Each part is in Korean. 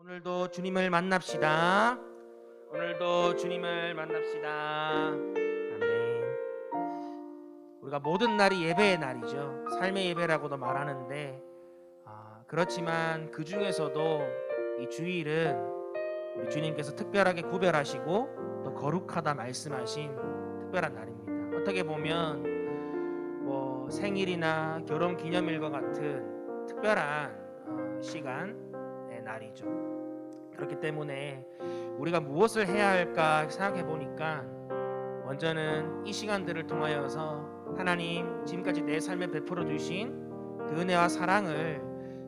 오늘도 주님을 만납시다. 오늘도 주님을 만납시다. 아멘. 우리가 모든 날이 예배의 날이죠. 삶의 예배라고도 말하는데 그렇지만 그 중에서도 이 주일은 우리 주님께서 특별하게 구별하시고 또 거룩하다 말씀하신 특별한 날입니다. 어떻게 보면 생일이나 결혼 기념일과 같은 특별한 시간의 날이죠. 그렇기 때문에 우리가 무엇을 해야 할까 생각해 보니까 먼저는 이 시간들을 통하여서 하나님 지금까지 내 삶에 베풀어 주신 그 은혜와 사랑을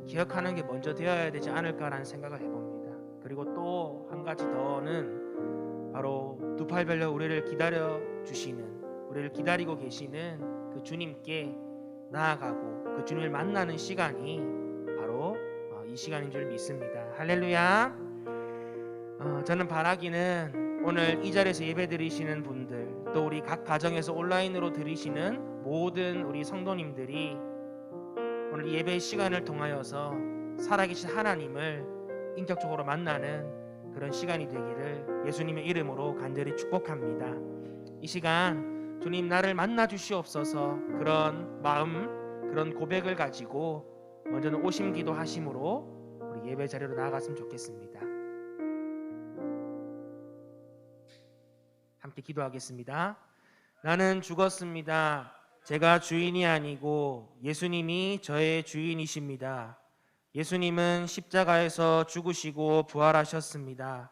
기억하는 게 먼저 되어야 되지 않을까라는 생각을 해봅니다. 그리고 또 한 가지 더는 바로 두 팔 벌려 우리를 기다려 주시는, 우리를 기다리고 계시는 그 주님께 나아가고 그 주님을 만나는 시간이 바로 이 시간인 줄 믿습니다. 할렐루야. 저는 바라기는 오늘 이 자리에서 예배 드리시는 분들, 또 우리 각 가정에서 온라인으로 드리시는 모든 우리 성도님들이 오늘 예배 시간을 통하여서 살아계신 하나님을 인격적으로 만나는 그런 시간이 되기를 예수님의 이름으로 간절히 축복합니다. 이 시간 주님 나를 만나 주시옵소서, 그런 마음, 그런 고백을 가지고 먼저는 오심기도 하심으로 우리 예배 자리로 나아갔으면 좋겠습니다. 함께 기도하겠습니다. 나는 죽었습니다. 제가 주인이 아니고 예수님이 저의 주인이십니다. 예수님은 십자가에서 죽으시고 부활하셨습니다.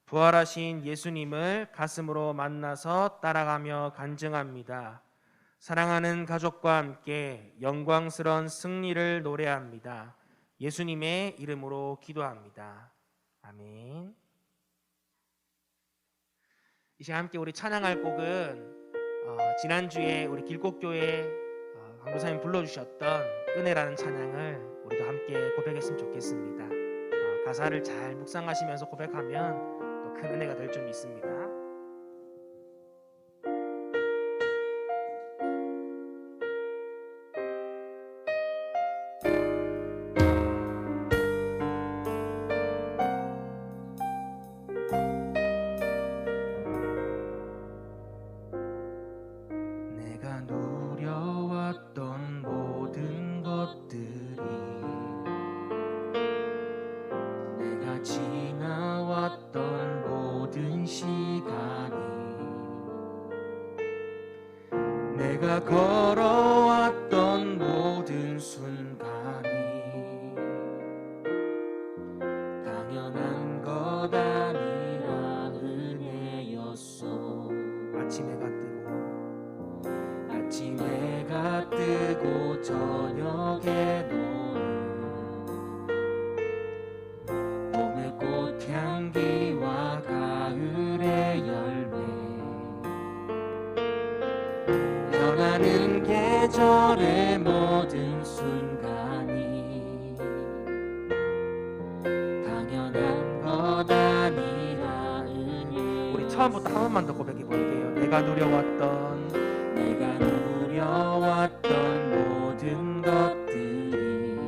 부활하신 예수님을 가슴으로 만나서 따라가며 간증합니다. 사랑하는 가족과 함께 영광스러운 승리를 노래합니다. 예수님의 이름으로 기도합니다. 아멘. 이 시간 함께 우리 찬양할 곡은 지난주에 우리 길곡교회 강도사님 불러주셨던 은혜라는 찬양을 우리도 함께 고백했으면 좋겠습니다. 가사를 잘 묵상하시면서 고백하면 또 큰 은혜가 될 줄 믿습니다. 내가 누려왔던 모든 것들이, 내가 지나왔던 모든 시간이, 내가 걸어왔던 모든 순간이 당연한 것 아니라 은혜였소. 아침 해가 뜨고 저녁에 노는 봄의 꽃향기와 가을의 열매, 변하는 계절의 모든 순간이 당연한 것 아니라 은혜. 우리 처음부터 한 번만 더 고백해 볼게요. 내가 누려왔던 모든 것들이,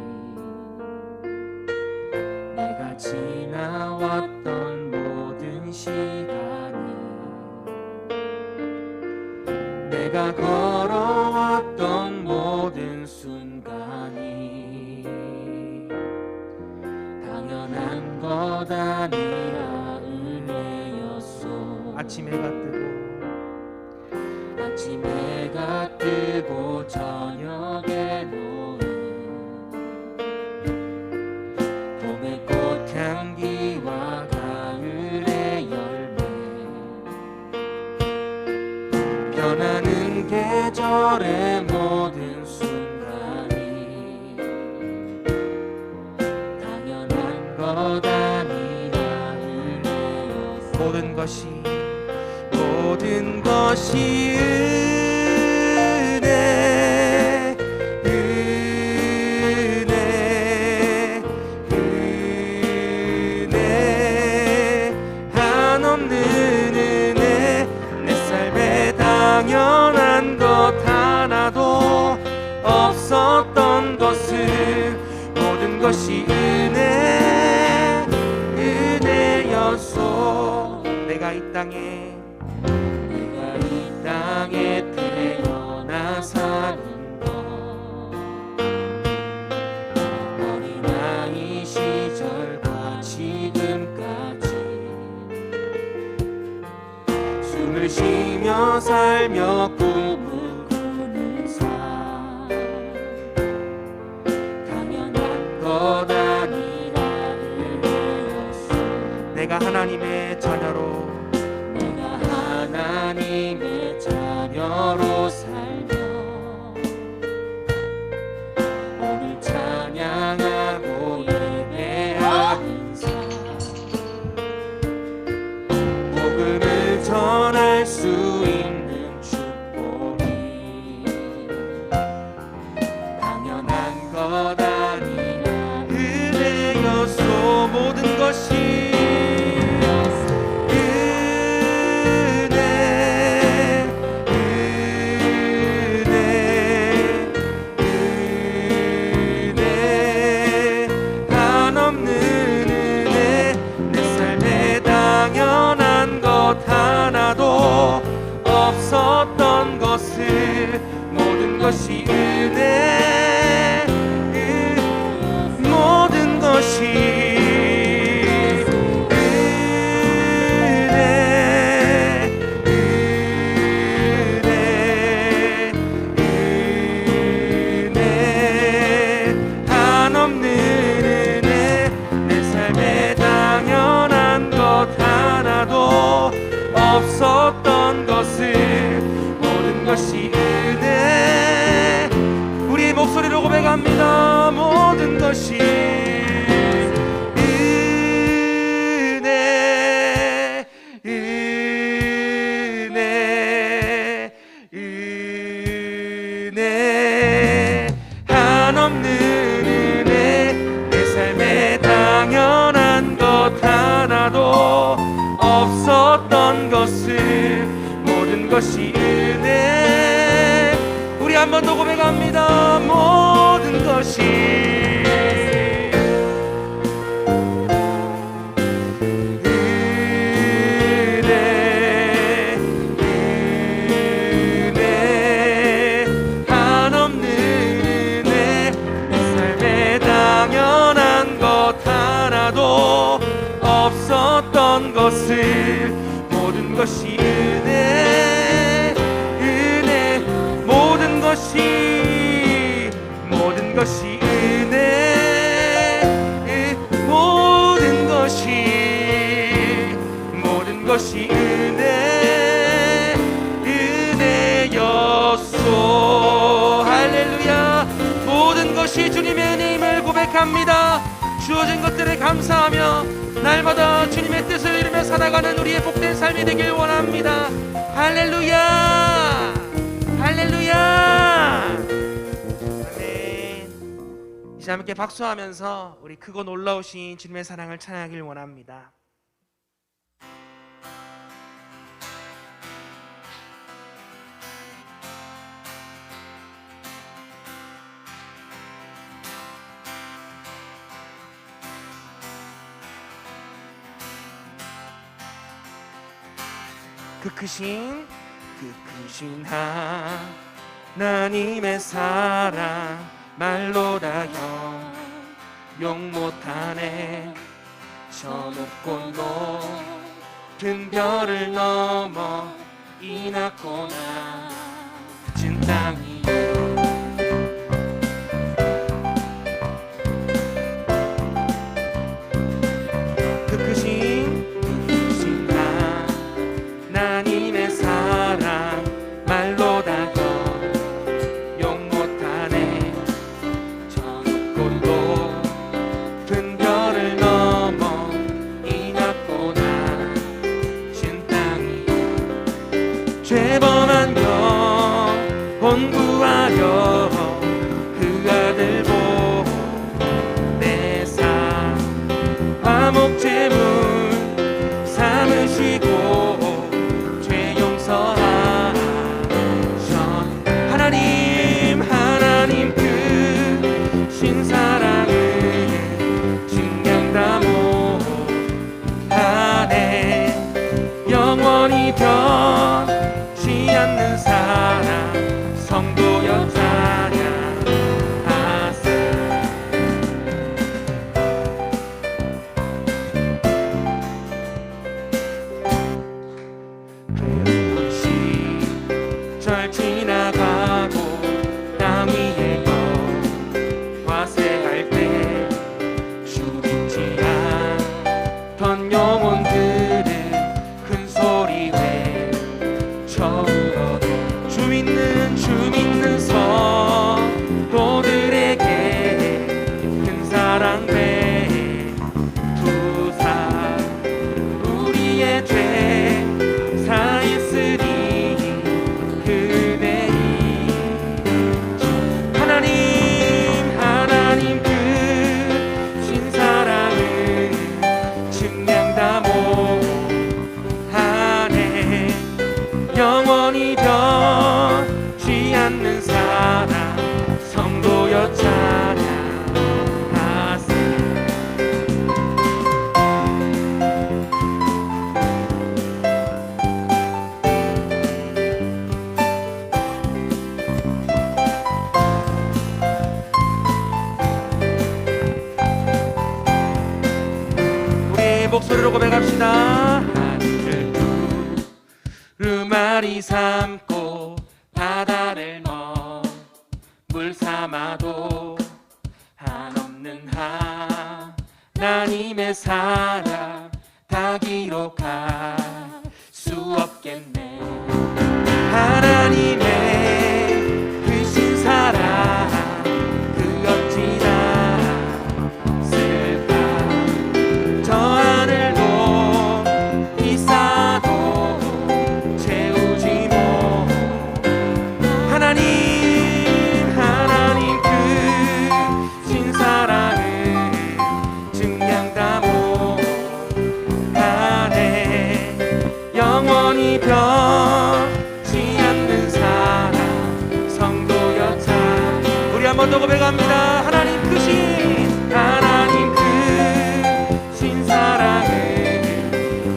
내가 지나왔던 모든 시간이, 내가 걸어왔던 모든 순간이 당연한 것 아니라 은혜였소. 아침 해가 뜨고 저녁에 노는 봄의 꽃향기와 가을의 열매, 변하는 계절의 모든 순간이 당연한 것 아니라 은혜였어. 모든 것이 은혜, 한없는 은혜, 내 삶에 당연한 것 하나도 없었던 것은 모든 것이 은혜, 되었소. 내가 이 땅에 태어나 사는 것 어린아이 시절과 지금까지 숨을 쉬며 살며 꿈을 꾸는 삶 당연한 것 아니라를 배웠소. 내가 하나님의 자녀로 하나님의 자녀로 살며 오늘 찬양하고 예배하는 삶 복음을 전할 수 있는 축복이 당연한 것 아니라 은혜였소. 모든 것이 없었던 것을 모든 것이 은혜 모든 것이 은혜 한없는 은혜 내 삶에 당연한 것 하나도 없었던 것을 모든 것이 은혜. 우리 목소리로 고백합니다. 모든 것이 은혜 은혜 은혜 한없는 은혜 내 삶에 당연한 것 하나도 없었던 것을 모든 것이 은혜. 우리 한 번 더 고백합니다. 모든 것이 은혜 은혜 한없는 은혜 내 삶에 당연한 것 하나도 없었던 것을 모든 것이 은혜 은혜 모든 것이 은혜 모든 것이 은혜 은혜였소. 할렐루야. 모든 것이 주님의 은혜임을 고백합니다. 주어진 것들에 감사하며 날마다 주님의 뜻을 이루며 살아가는 우리의 복된 삶이 되길 원합니다. 할렐루야 할렐루야. 아멘. 이제 함께 박수하면서 우리 크고 놀라우신 주님의 사랑을 찬양하길 원합니다. 그 크신 하나님의 사랑 말로 다 용 못하네. 저 높고 높은 별을 넘어 이 낮고 낮은 땅이 그 크신 하나님의 사랑 말로 다 용 못하네. 저 높고 높은 별을 넘어 이 낮고 낮은 땅이 죄범한 영혼 구하려 그 아들 보내사 화목제물 삼으시고 하나님 그 신사랑을 증명 다 못하네. 영원히 변치 않는 사랑 성도여 찬양하세. 괴로운 시절 지나가고 땅 위에 과세할 때 주 믿지 않던 영혼들은 큰 소리 외쳐 울어도 주 믿는 성도들에게 큰 사랑 베푸사 우리의 죄 사했으니 그대이 하나님 그 신사랑은 증량 다 못하네. 영원히 변치 않는 사랑 성도여 찬양하세. 우리 목소리로 고백합시다. 하늘을 두루마리 삼고 바다를 물 삼아도 한없는 하나님의 사랑 다 기록할 수 없겠네. 하나님의 그 신사랑 그 어찌나 쓸까. 저 하늘도 비싸도 채우지 뭐. 하나님 그 신사랑은 증량 다 못하네. 영원히 변치 않는 사랑 성도여 찬. 우리 한 번 더 고백합니다. 하나님 그 신사랑은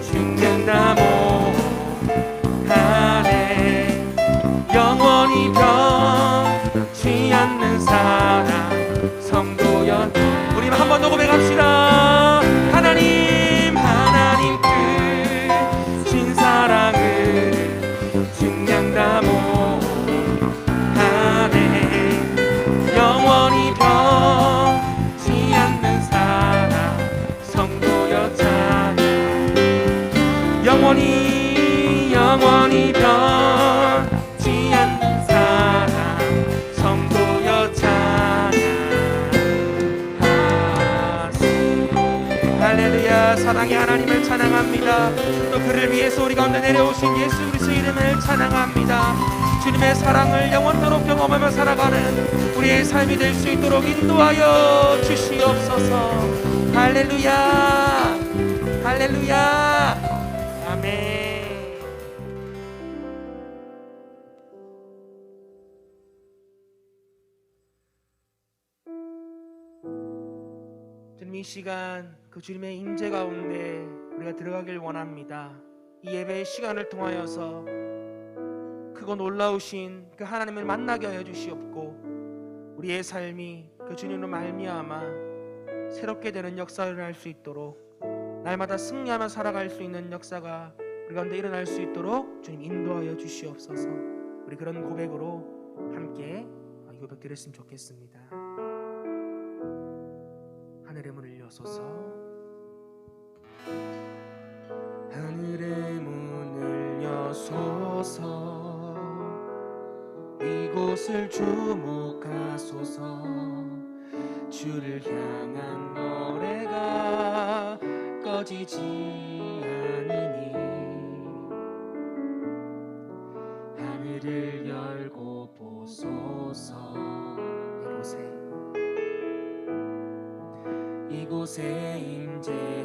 증량 다 못하네. 영원히 변치 않는 사랑 성도여. 우리 한 번 더 고백합시다. 하나님 그 신사랑은 증량 다 못하네. 영원히 변치 않는 사랑 성도여 찬양. 영원히 변치 않는 사랑 성도여 찬양하세. 할렐루야. 사랑의 하나님을 찬양합니다. 또 그를 위해서 우리 가운데 내려오신 예수 그리스도의 이름을 찬양합니다. 주님의 사랑을 영원토록 경험하며 살아가는 우리의 삶이 될 수 있도록 인도하여 주시옵소서. 할렐루야. 할렐루야. 아멘. 주님, 이 시간 그 주님의 임재 가운데 우리가 들어가길 원합니다. 이 예배의 시간을 통하여서 크고 놀라우신 그 하나님을 만나게 하여 주시옵고 우리의 삶이 그 주님으로 말미암아 새롭게 되는 역사를 할 수 있도록, 날마다 승리하며 살아갈 수 있는 역사가 우리 가운데 일어날 수 있도록 주님 인도하여 주시옵소서. 우리 그런 고백으로 함께 이 고백 드렸으면 좋겠습니다. 하늘의 문을 여소서. 하늘의 문을 여소서. 이곳을 주목하소서. 주를 향한 노래가 꺼지지 않으니 하늘을 열고 보소서. 이곳에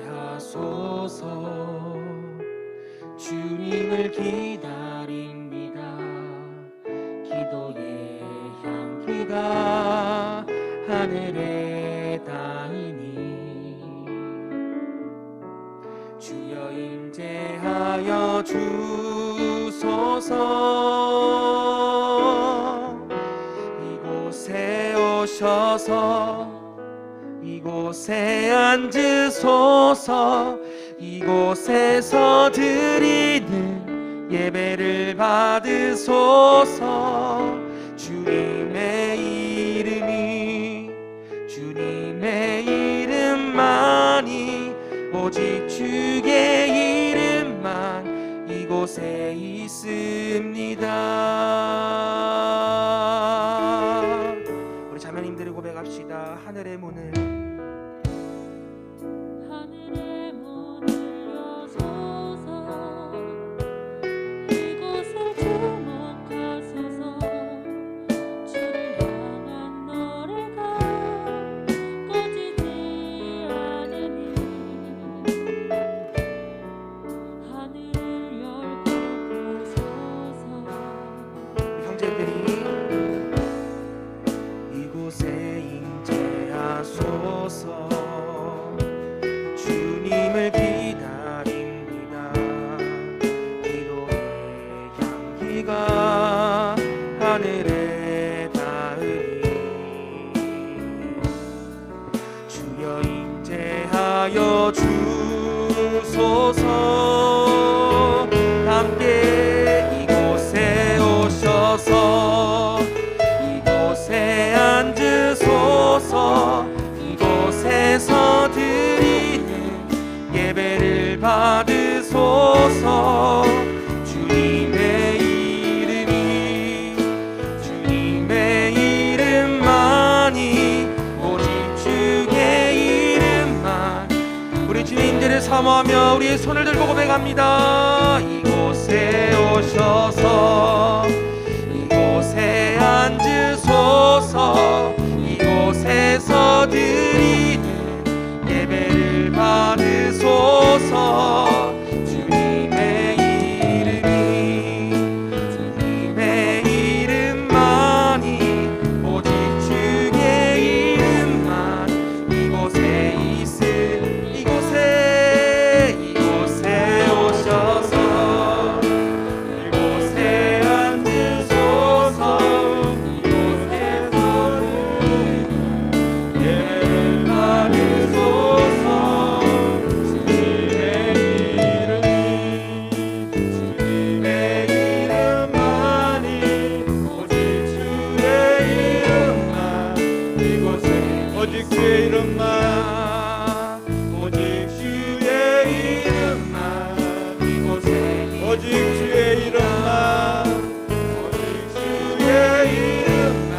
임재하소서. 주님을 기다립니다. 기도의 향기가 하늘에 닿으니 주여 임재하여 주 주소서. 이곳에 오셔서 이곳에 앉으소서. 이곳에서 드리는 예배를 받으소서. 주님의 이름이 주님의 이름만이 오직 주의 이름만 이곳에 있습니다. 우리 자매님들이 고백합시다. 하늘의 문을 이곳에 임재하소서. 주님을 기다립니다. 기도의 향기가 하늘에 닿으니 주여 임재하여 주소서. 함께 이곳에 오셔서 이곳에 앉으소서. 이곳에서 드리는 예배를 받으소서. 주님의 이름이 주님의 이름만이 오직 주의 이름만. 우리 주님들을 사모하며 우리의 손을 들고 고백합니다. 이곳에 오셔서 이곳에 앉으소서. 이곳에서 드리는 예배를 받으소서. 주님의 이름이 주님의 이름만이 오직 주의 이름만 이곳에 이곳에 오셔서 이곳에 앉으소서. 이곳에서 예배를 받으소서. 주님의 이름만이 오직 주의 이름만 이곳에 오직 주의 이름만 오직 주의 이름만 이곳에 오직 주의 이름만 오직 주의 이름만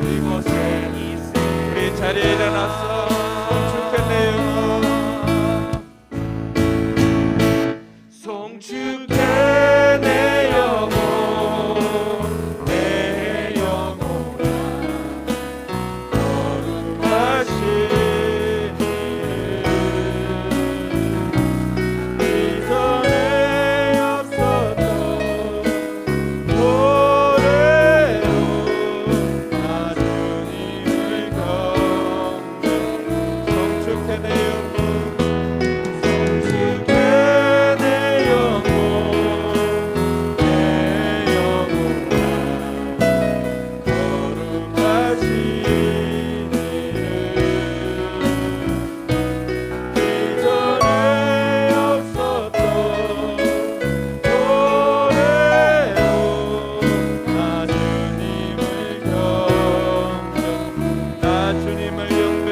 이곳에 있으리. 우리 자리에 일어나서 송축해 내 영혼 내 영혼아 거룩하신 이전에 없었던 노래로 나 주님을 경배. 송축해 내 영혼 송축해 내 영혼 내 영혼아 거룩하신 이전에 없었던 노래로 나 주님을 경배. 나 주님을 경배.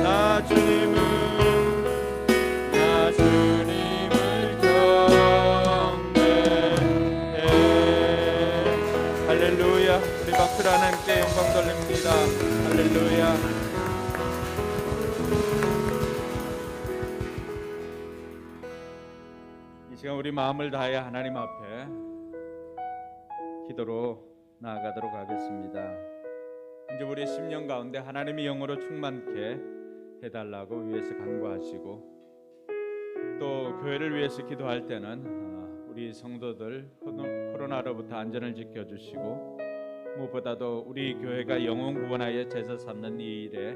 나 주님을 경배해. 나 주님을 경배해. 할렐루야. 우리 박수로 하나님께 영광 돌립니다. 할렐루야. 이 시간 우리 마음을 다해 하나님 앞에 기도로 나아가도록 하겠습니다. 이제 우리 심령 가운데 하나님의 영으로 충만케 해달라고 위에서 간구하시고, 또 교회를 위해서 기도할 때는 우리 성도들 코로나로부터 안전을 지켜주시고, 무엇보다도 우리 교회가 영혼 구원하여 제사 삼는 이 일에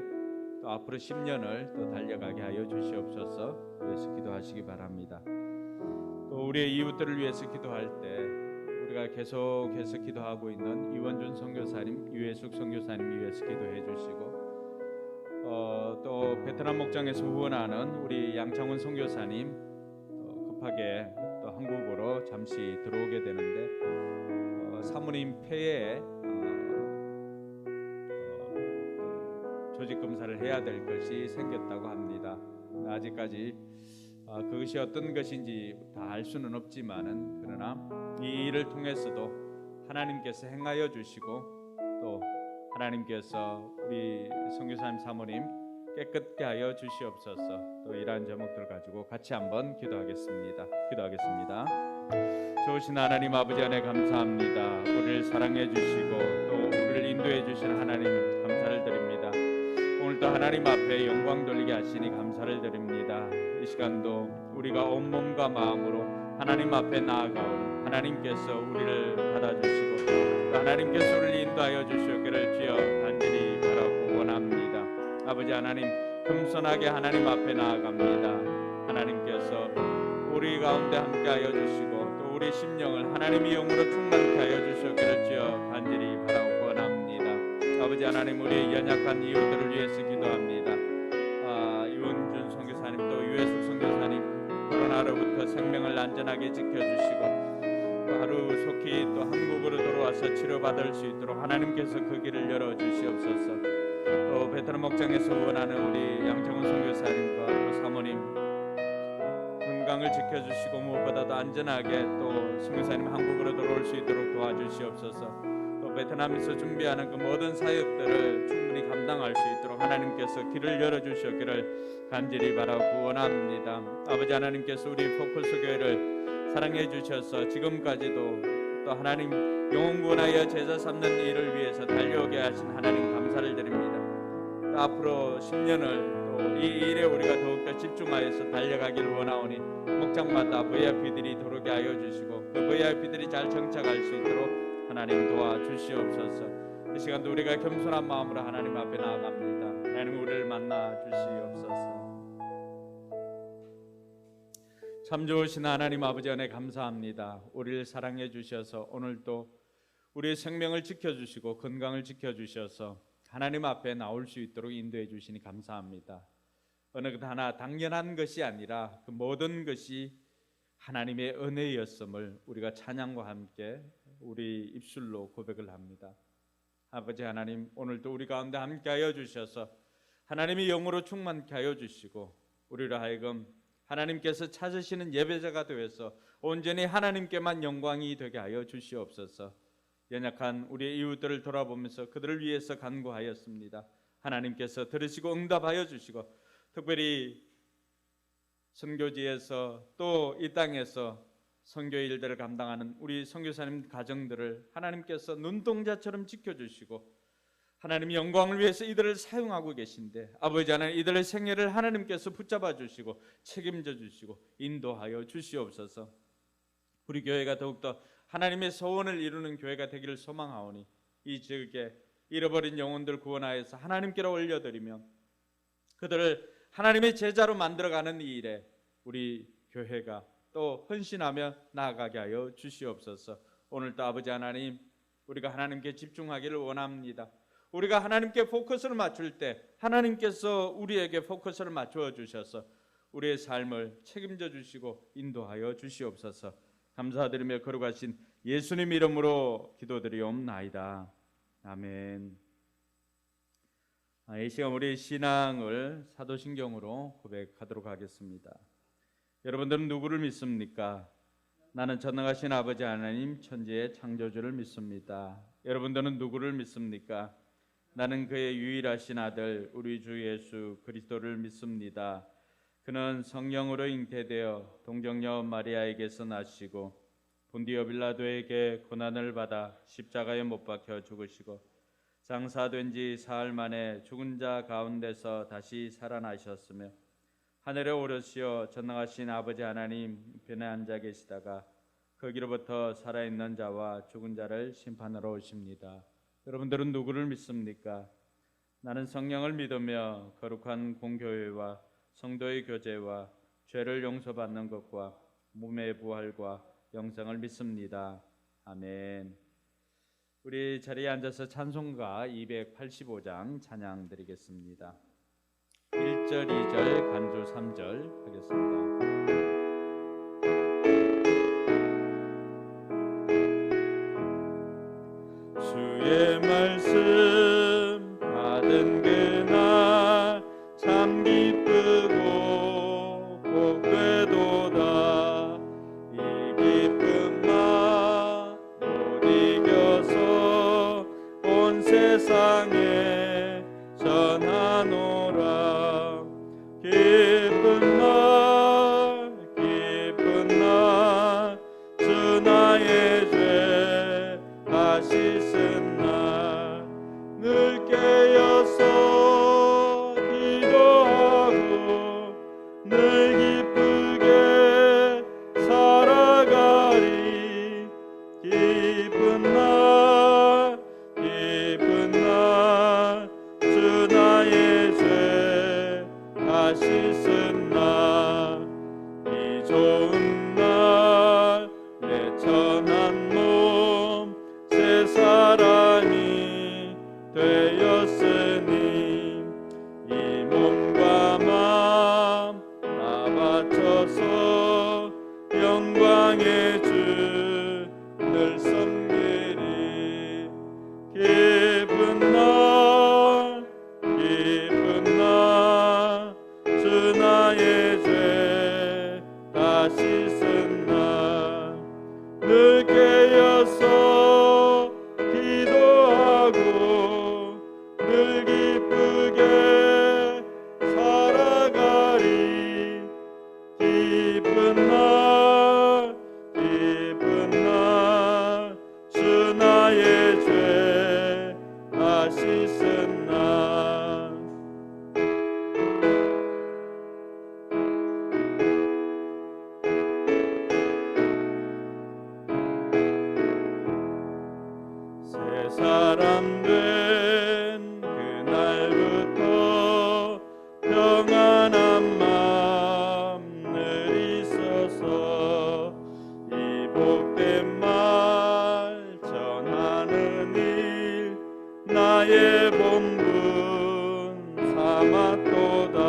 또 앞으로 10년을 또 달려가게 하여 주시옵소서. 그래서 기도하시기 바랍니다. 또 우리의 이웃들을 위해서 기도할 때 우리가 계속해서 기도하고 있는 이원준 선교사님, 유해숙 선교사님 위해서 기도해 주시고 또 베트남 목장에서 후원하는 우리 양창훈 선교사님 급하게 또 한국으로 잠시 들어오게 되는데 사모님 폐에 조직 검사를 해야 될 것이 생겼다고 합니다. 아직까지 그것이 어떤 것인지 다 알 수는 없지만은 그러나 이 일을 통해서도 하나님께서 행하여 주시고 또 하나님께서 우리 선교사님 사모님 깨끗게 하여 주시옵소서. 또 이러한 제목들 가지고 같이 한번 기도하겠습니다. 좋으신 하나님 아버지 안에 감사합니다. 우리를 사랑해 주시고 또 우리를 인도해 주신 하나님 감사를 드립니다. 오늘도 하나님 앞에 영광 돌리게 하시니 감사를 드립니다. 이 시간도 우리가 온몸과 마음으로 하나님 앞에 나아가오니 하나님께서 우리를 받아주시고 또 하나님께서 우리를 인도하여 주시기를 주여 간절히 바라고 원합니다. 아버지 하나님 겸손하게 하나님 앞에 나아갑니다. 하나님께서 우리 가운데 함께하여 주시고 또 우리 심령을 하나님의 영으로 충만케 하여 주시기를 주여 간절히 바라고 원합니다. 아버지 하나님 우리 연약한 이웃들을 위해서 기도합니다. 이원준 선교사님 또 유해숙 선교사님 코로나로부터 생명을 안전하게 지켜주시고 또 하루속히 또 한국으로 돌아와서 치료받을 수 있도록 하나님께서 그 길을 열어주시옵소서. 또 베트남 목장에서 후원하는 우리 양정훈 선교사님과 또 사모님 건강을 지켜주시고 무엇보다도 안전하게 또 선교사님 한국으로 돌아올 수 있도록 도와주시옵소서. 또 베트남에서 준비하는 그 모든 사역들을 충분히 감당할 수 있도록 하나님께서 길을 열어주시기를 간절히 바라고 원합니다. 아버지 하나님께서 우리 포커스 교회를 사랑해 주셔서 지금까지도 또 하나님 영혼 구원하여 제자 삼는 일을 위해서 달려오게 하신 하나님 감사를 드립니다. 또 앞으로 10년을 또 이 일에 우리가 더욱더 집중하여서 달려가기를 원하오니 목장마다 VIP들이 들어오게 하여 주시고 그 VIP들이 잘 정착할 수 있도록 하나님 도와주시옵소서. 이 시간도 우리가 겸손한 마음으로 하나님 앞에 나아갑니다. 하나님 우리를 만나 주시옵소서. 참 좋으신 하나님 아버지 안에 감사합니다. 우리를 사랑해 주셔서 오늘도 우리의 생명을 지켜주시고 건강을 지켜주셔서 하나님 앞에 나올 수 있도록 인도해 주시니 감사합니다. 어느 것 하나 당연한 것이 아니라 그 모든 것이 하나님의 은혜였음을 우리가 찬양과 함께 우리 입술로 고백을 합니다. 아버지 하나님 오늘도 우리 가운데 함께하여 주셔서 하나님의 영으로 충만케 하여 주시고 우리로 하여금 하나님께서 찾으시는 예배자가 되어서 온전히 하나님께만 영광이 되게 하여 주시옵소서. 연약한 우리의 이웃들을 돌아보면서 그들을 위해서 간구하였습니다. 하나님께서 들으시고 응답하여 주시고 특별히 선교지에서 또 이 땅에서 선교 일들을 감당하는 우리 선교사님 가정들을 하나님께서 눈동자처럼 지켜주시고 하나님의 영광을 위해서 이들을 사용하고 계신데 아버지 하나님 이들의 생애를 하나님께서 붙잡아 주시고 책임져 주시고 인도하여 주시옵소서. 우리 교회가 더욱더 하나님의 소원을 이루는 교회가 되기를 소망하오니 이 지역에 잃어버린 영혼들 구원하여서 하나님께로 올려드리며 그들을 하나님의 제자로 만들어가는 이 일에 우리 교회가 또 헌신하며 나아가게 하여 주시옵소서. 오늘도 아버지 하나님 우리가 하나님께 집중하기를 원합니다. 우리가 하나님께 포커스를 맞출 때 하나님께서 우리에게 포커스를 맞추어 주셔서 우리의 삶을 책임져 주시고 인도하여 주시옵소서. 감사드리며 거룩하신 예수님 이름으로 기도드리옵나이다. 아멘. 이 시간 우리 신앙을 사도신경으로 고백하도록 하겠습니다. 여러분들은 누구를 믿습니까? 나는 전능하신 아버지 하나님 천지의 창조주를 믿습니다. 여러분들은 누구를 믿습니까? 나는 그의 유일하신 아들 우리 주 예수 그리스도를 믿습니다. 그는 성령으로 잉태되어 동정녀 마리아에게서 나시고 본디오 빌라도에게 고난을 받아 십자가에 못 박혀 죽으시고 장사된 지 사흘 만에 죽은 자 가운데서 다시 살아나셨으며 하늘에 오르시어 전능하신 아버지 하나님 편에 앉아 계시다가 거기로부터 살아있는 자와 죽은 자를 심판하러 오십니다. 여러분들은 누구를 믿습니까? 나는 성령을 믿으며 거룩한 공교회와 성도의 교제와 죄를 용서받는 것과 몸의 부활과 영생을 믿습니다. 아멘. 우리 자리에 앉아서 찬송가 285장 찬양 드리겠습니다. 1절, 2절, 간주 3절 하겠습니다. 주의 말씀 받은 그날 참 기쁘고 복되도다. 이 기쁨만 못 이겨서 온 세상에 전하노라. 기쁜 날 주 나의 죄 다 씻은 날 늘 깨어서 기도하고 늘 기쁘게 살아가리. 기쁜 날 주 나의 죄 다 씻은 날 이 좋은 날 내 천한 몸 새 사람이 되었으니 이 몸과 맘 다 바쳐서 영광의 주 늘 섬기리. 기쁜 날 주 나의 죄 다 씻은 날 늘 깨어서 기도하고 늘 기쁘게 살아가리. 기쁜 날 주 나의 죄 다 씻은 날. 새 사람 된 그날부터 평안한 마음 늘 있어서 이 복된 말 전하는 일 나의 본분 삼았도다.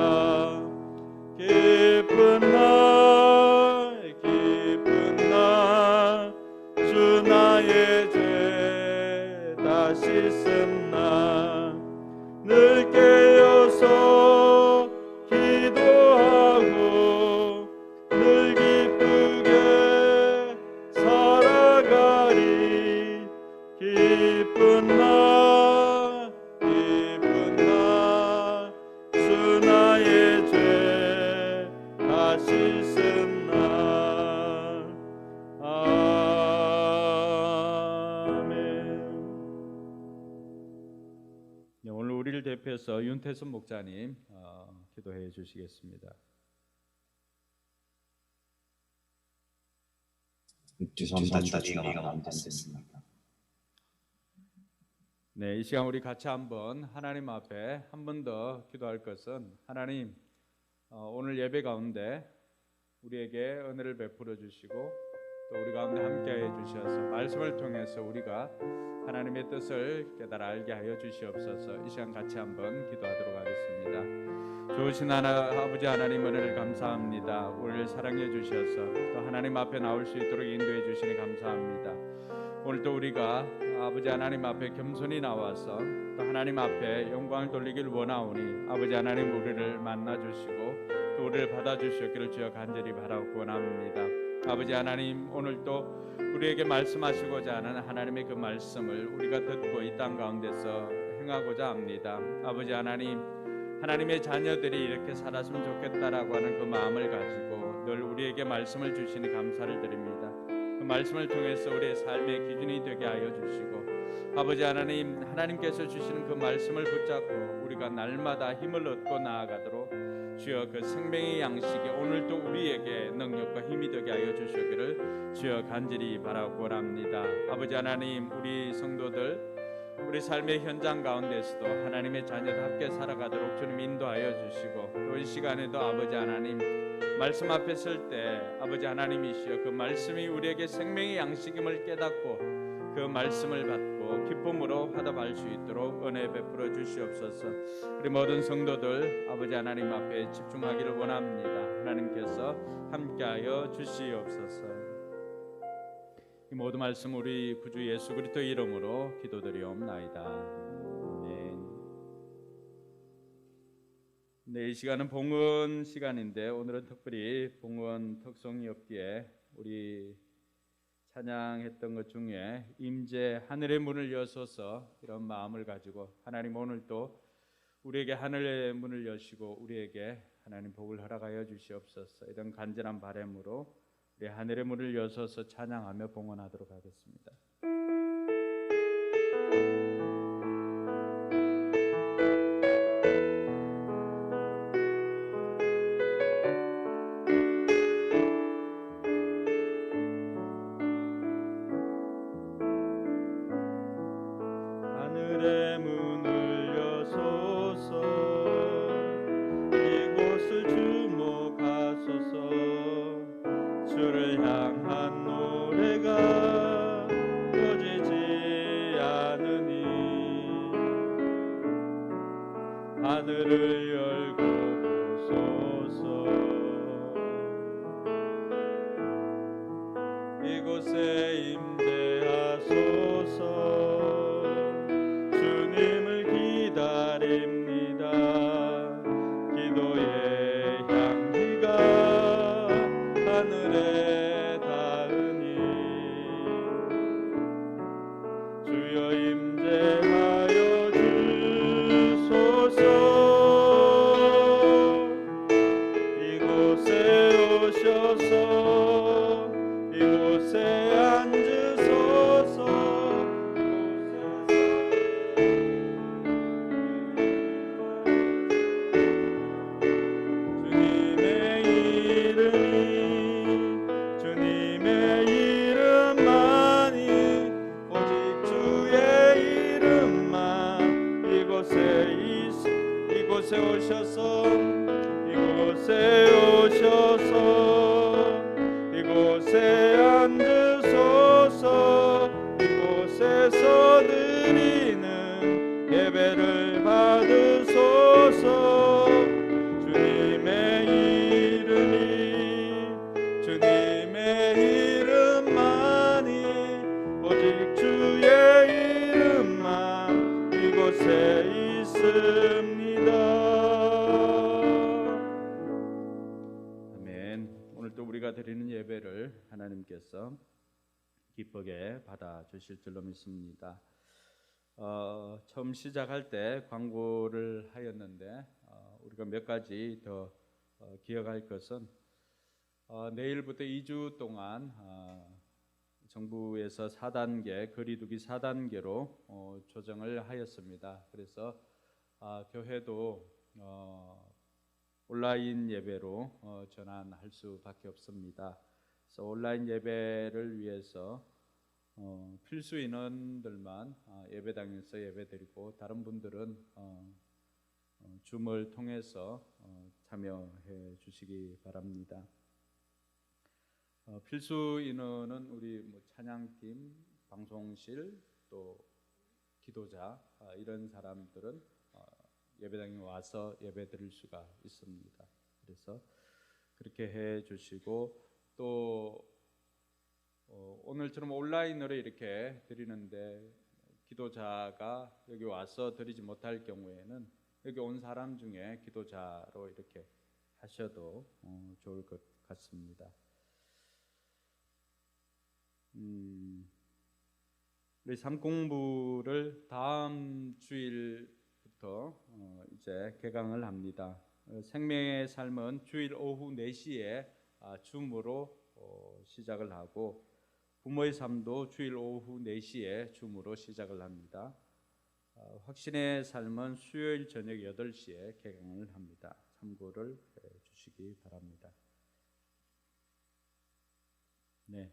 기쁜 날 주 나의 죄 다 씻은 날 늘 깨어서 기도하고 늘 기쁘게 살아가리. 기쁜 날 주 나의 죄 다 씻은 날. 아멘. 네, 오늘 우리를 대표해서 윤태선 목사님 기도해 주시겠습니다. 죄송합니다. 준비가 안 됐습니다. 네, 이 시간 우리 같이 한번 하나님 앞에 한 번 더 기도할 것은, 하나님 오늘 예배 가운데 우리에게 은혜를 베풀어 주시고 또 우리 가운데 함께해 주셔서 말씀을 통해서 우리가 하나님의 뜻을 깨달아 알게 하여 주시옵소서. 이 시간 같이 한번 기도하도록 하겠습니다. 좋으신 아버지 하나님, 은혜를 감사합니다. 우리를 사랑해 주셔서 또 하나님 앞에 나올 수 있도록 인도해 주시니 감사합니다. 오늘도 우리가 아버지 하나님 앞에 겸손히 나와서 또 하나님 앞에 영광을 돌리길 원하오니 아버지 하나님 우리를 만나 주시고 또 우리를 받아 주시기를 주여 간절히 바라고 원합니다. 아버지 하나님, 오늘도 우리에게 말씀하시고자 하는 하나님의 그 말씀을 우리가 듣고 이 땅 가운데서 행하고자 합니다. 아버지 하나님, 하나님의 자녀들이 이렇게 살았으면 좋겠다라고 하는 그 마음을 가지고 늘 우리에게 말씀을 주시니 감사를 드립니다. 그 말씀을 통해서 우리의 삶의 기준이 되게 하여 주시고 아버지 하나님, 하나님께서 주시는 그 말씀을 붙잡고 우리가 날마다 힘을 얻고 나아가도록 주여 그 생명의 양식이 오늘도 우리에게 능력과 힘이 되게 하여 주시기를 주여 간절히 바라고 원합니다. 아버지 하나님, 우리 성도들 우리 삶의 현장 가운데서도 하나님의 자녀답게 살아가도록 주님 인도하여 주시고, 또 이 시간에도 아버지 하나님 말씀 앞에 설 때 아버지 하나님이시여 그 말씀이 우리에게 생명의 양식임을 깨닫고 그 말씀을 받고 기쁨으로 화답할 수 있도록 은혜 베풀어 주시옵소서. 우리 모든 성도들 아버지 하나님 앞에 집중하기를 원합니다. 하나님께서 함께하여 주시옵소서. 이 모든 말씀 우리 구주 예수 그리스도 이름으로 기도드리옵나이다. 아멘. 네, 이 시간은 봉헌 시간인데 오늘은 특별히 봉헌 특송이었기에 우리 찬양했던 것 중에 임재 하늘의 문을 여소서 이런 마음을 가지고 하나님 오늘 또 우리에게 하늘의 문을 여시고 우리에게 하나님 복을 허락하여 주시옵소서 이런 간절한 바람으로 우리 하늘의 문을 여소서 찬양하며 봉헌하도록 하겠습니다. 하늘의 문을 여소서 이곳을 주목하소서 주를 향한 노래가 꺼지지 않으니 하늘을 열고 보소서 이곳에 임재하소서 주님을 기다립니다. 기도의 향기가 하늘에 닿으니 주여 임재하여 주소서 이곳에 오셔서 이곳에 앉으소서 주님의 이름만이 오직 주의 이름만 이곳에 오셔서 이곳에 앉으소서 이곳에서 드리는 예배를 받으소서 주님의 이름만이 오직 주의 이름만 이곳에 있습니다. 아멘. 오늘 또 우리가 드리는 예배를 하나님께서 기쁘게 받아 주실 줄로 믿습니다. 처음 시작할 때 광고를 하였는데 우리가 몇 가지 더 기억할 것은 내일부터 2주 동안 정부에서 4단계 거리두기 4단계로 조정을 하였습니다. 그래서 교회도 온라인 예배로 전환할 수밖에 없습니다. 그래서 온라인 예배를 위해서 필수 인원들만 예배당에서 예배드리고 다른 분들은 줌을 통해서 참여해 주시기 바랍니다. 필수 인원은 우리 찬양팀, 방송실, 또 기도자 이런 사람들은 예배당에 와서 예배드릴 수가 있습니다. 그래서 그렇게 해 주시고 또 오늘처럼 온라인으로 이렇게 드리는데 기도자가 여기 와서 드리지 못할 경우에는 여기 온 사람 중에 기도자로 이렇게 하셔도 좋을 것 같습니다. 우리 삼공부를 다음 주일부터 이제 개강을 합니다. 생명의 삶은 주일 오후 4시에 줌으로 시작을 하고 부모의 삶도 주일 오후 4시에 줌으로 시작을 합니다. 확신의 삶은 수요일 저녁 8시에 개강을 합니다. 참고를 해 주시기 바랍니다. 네,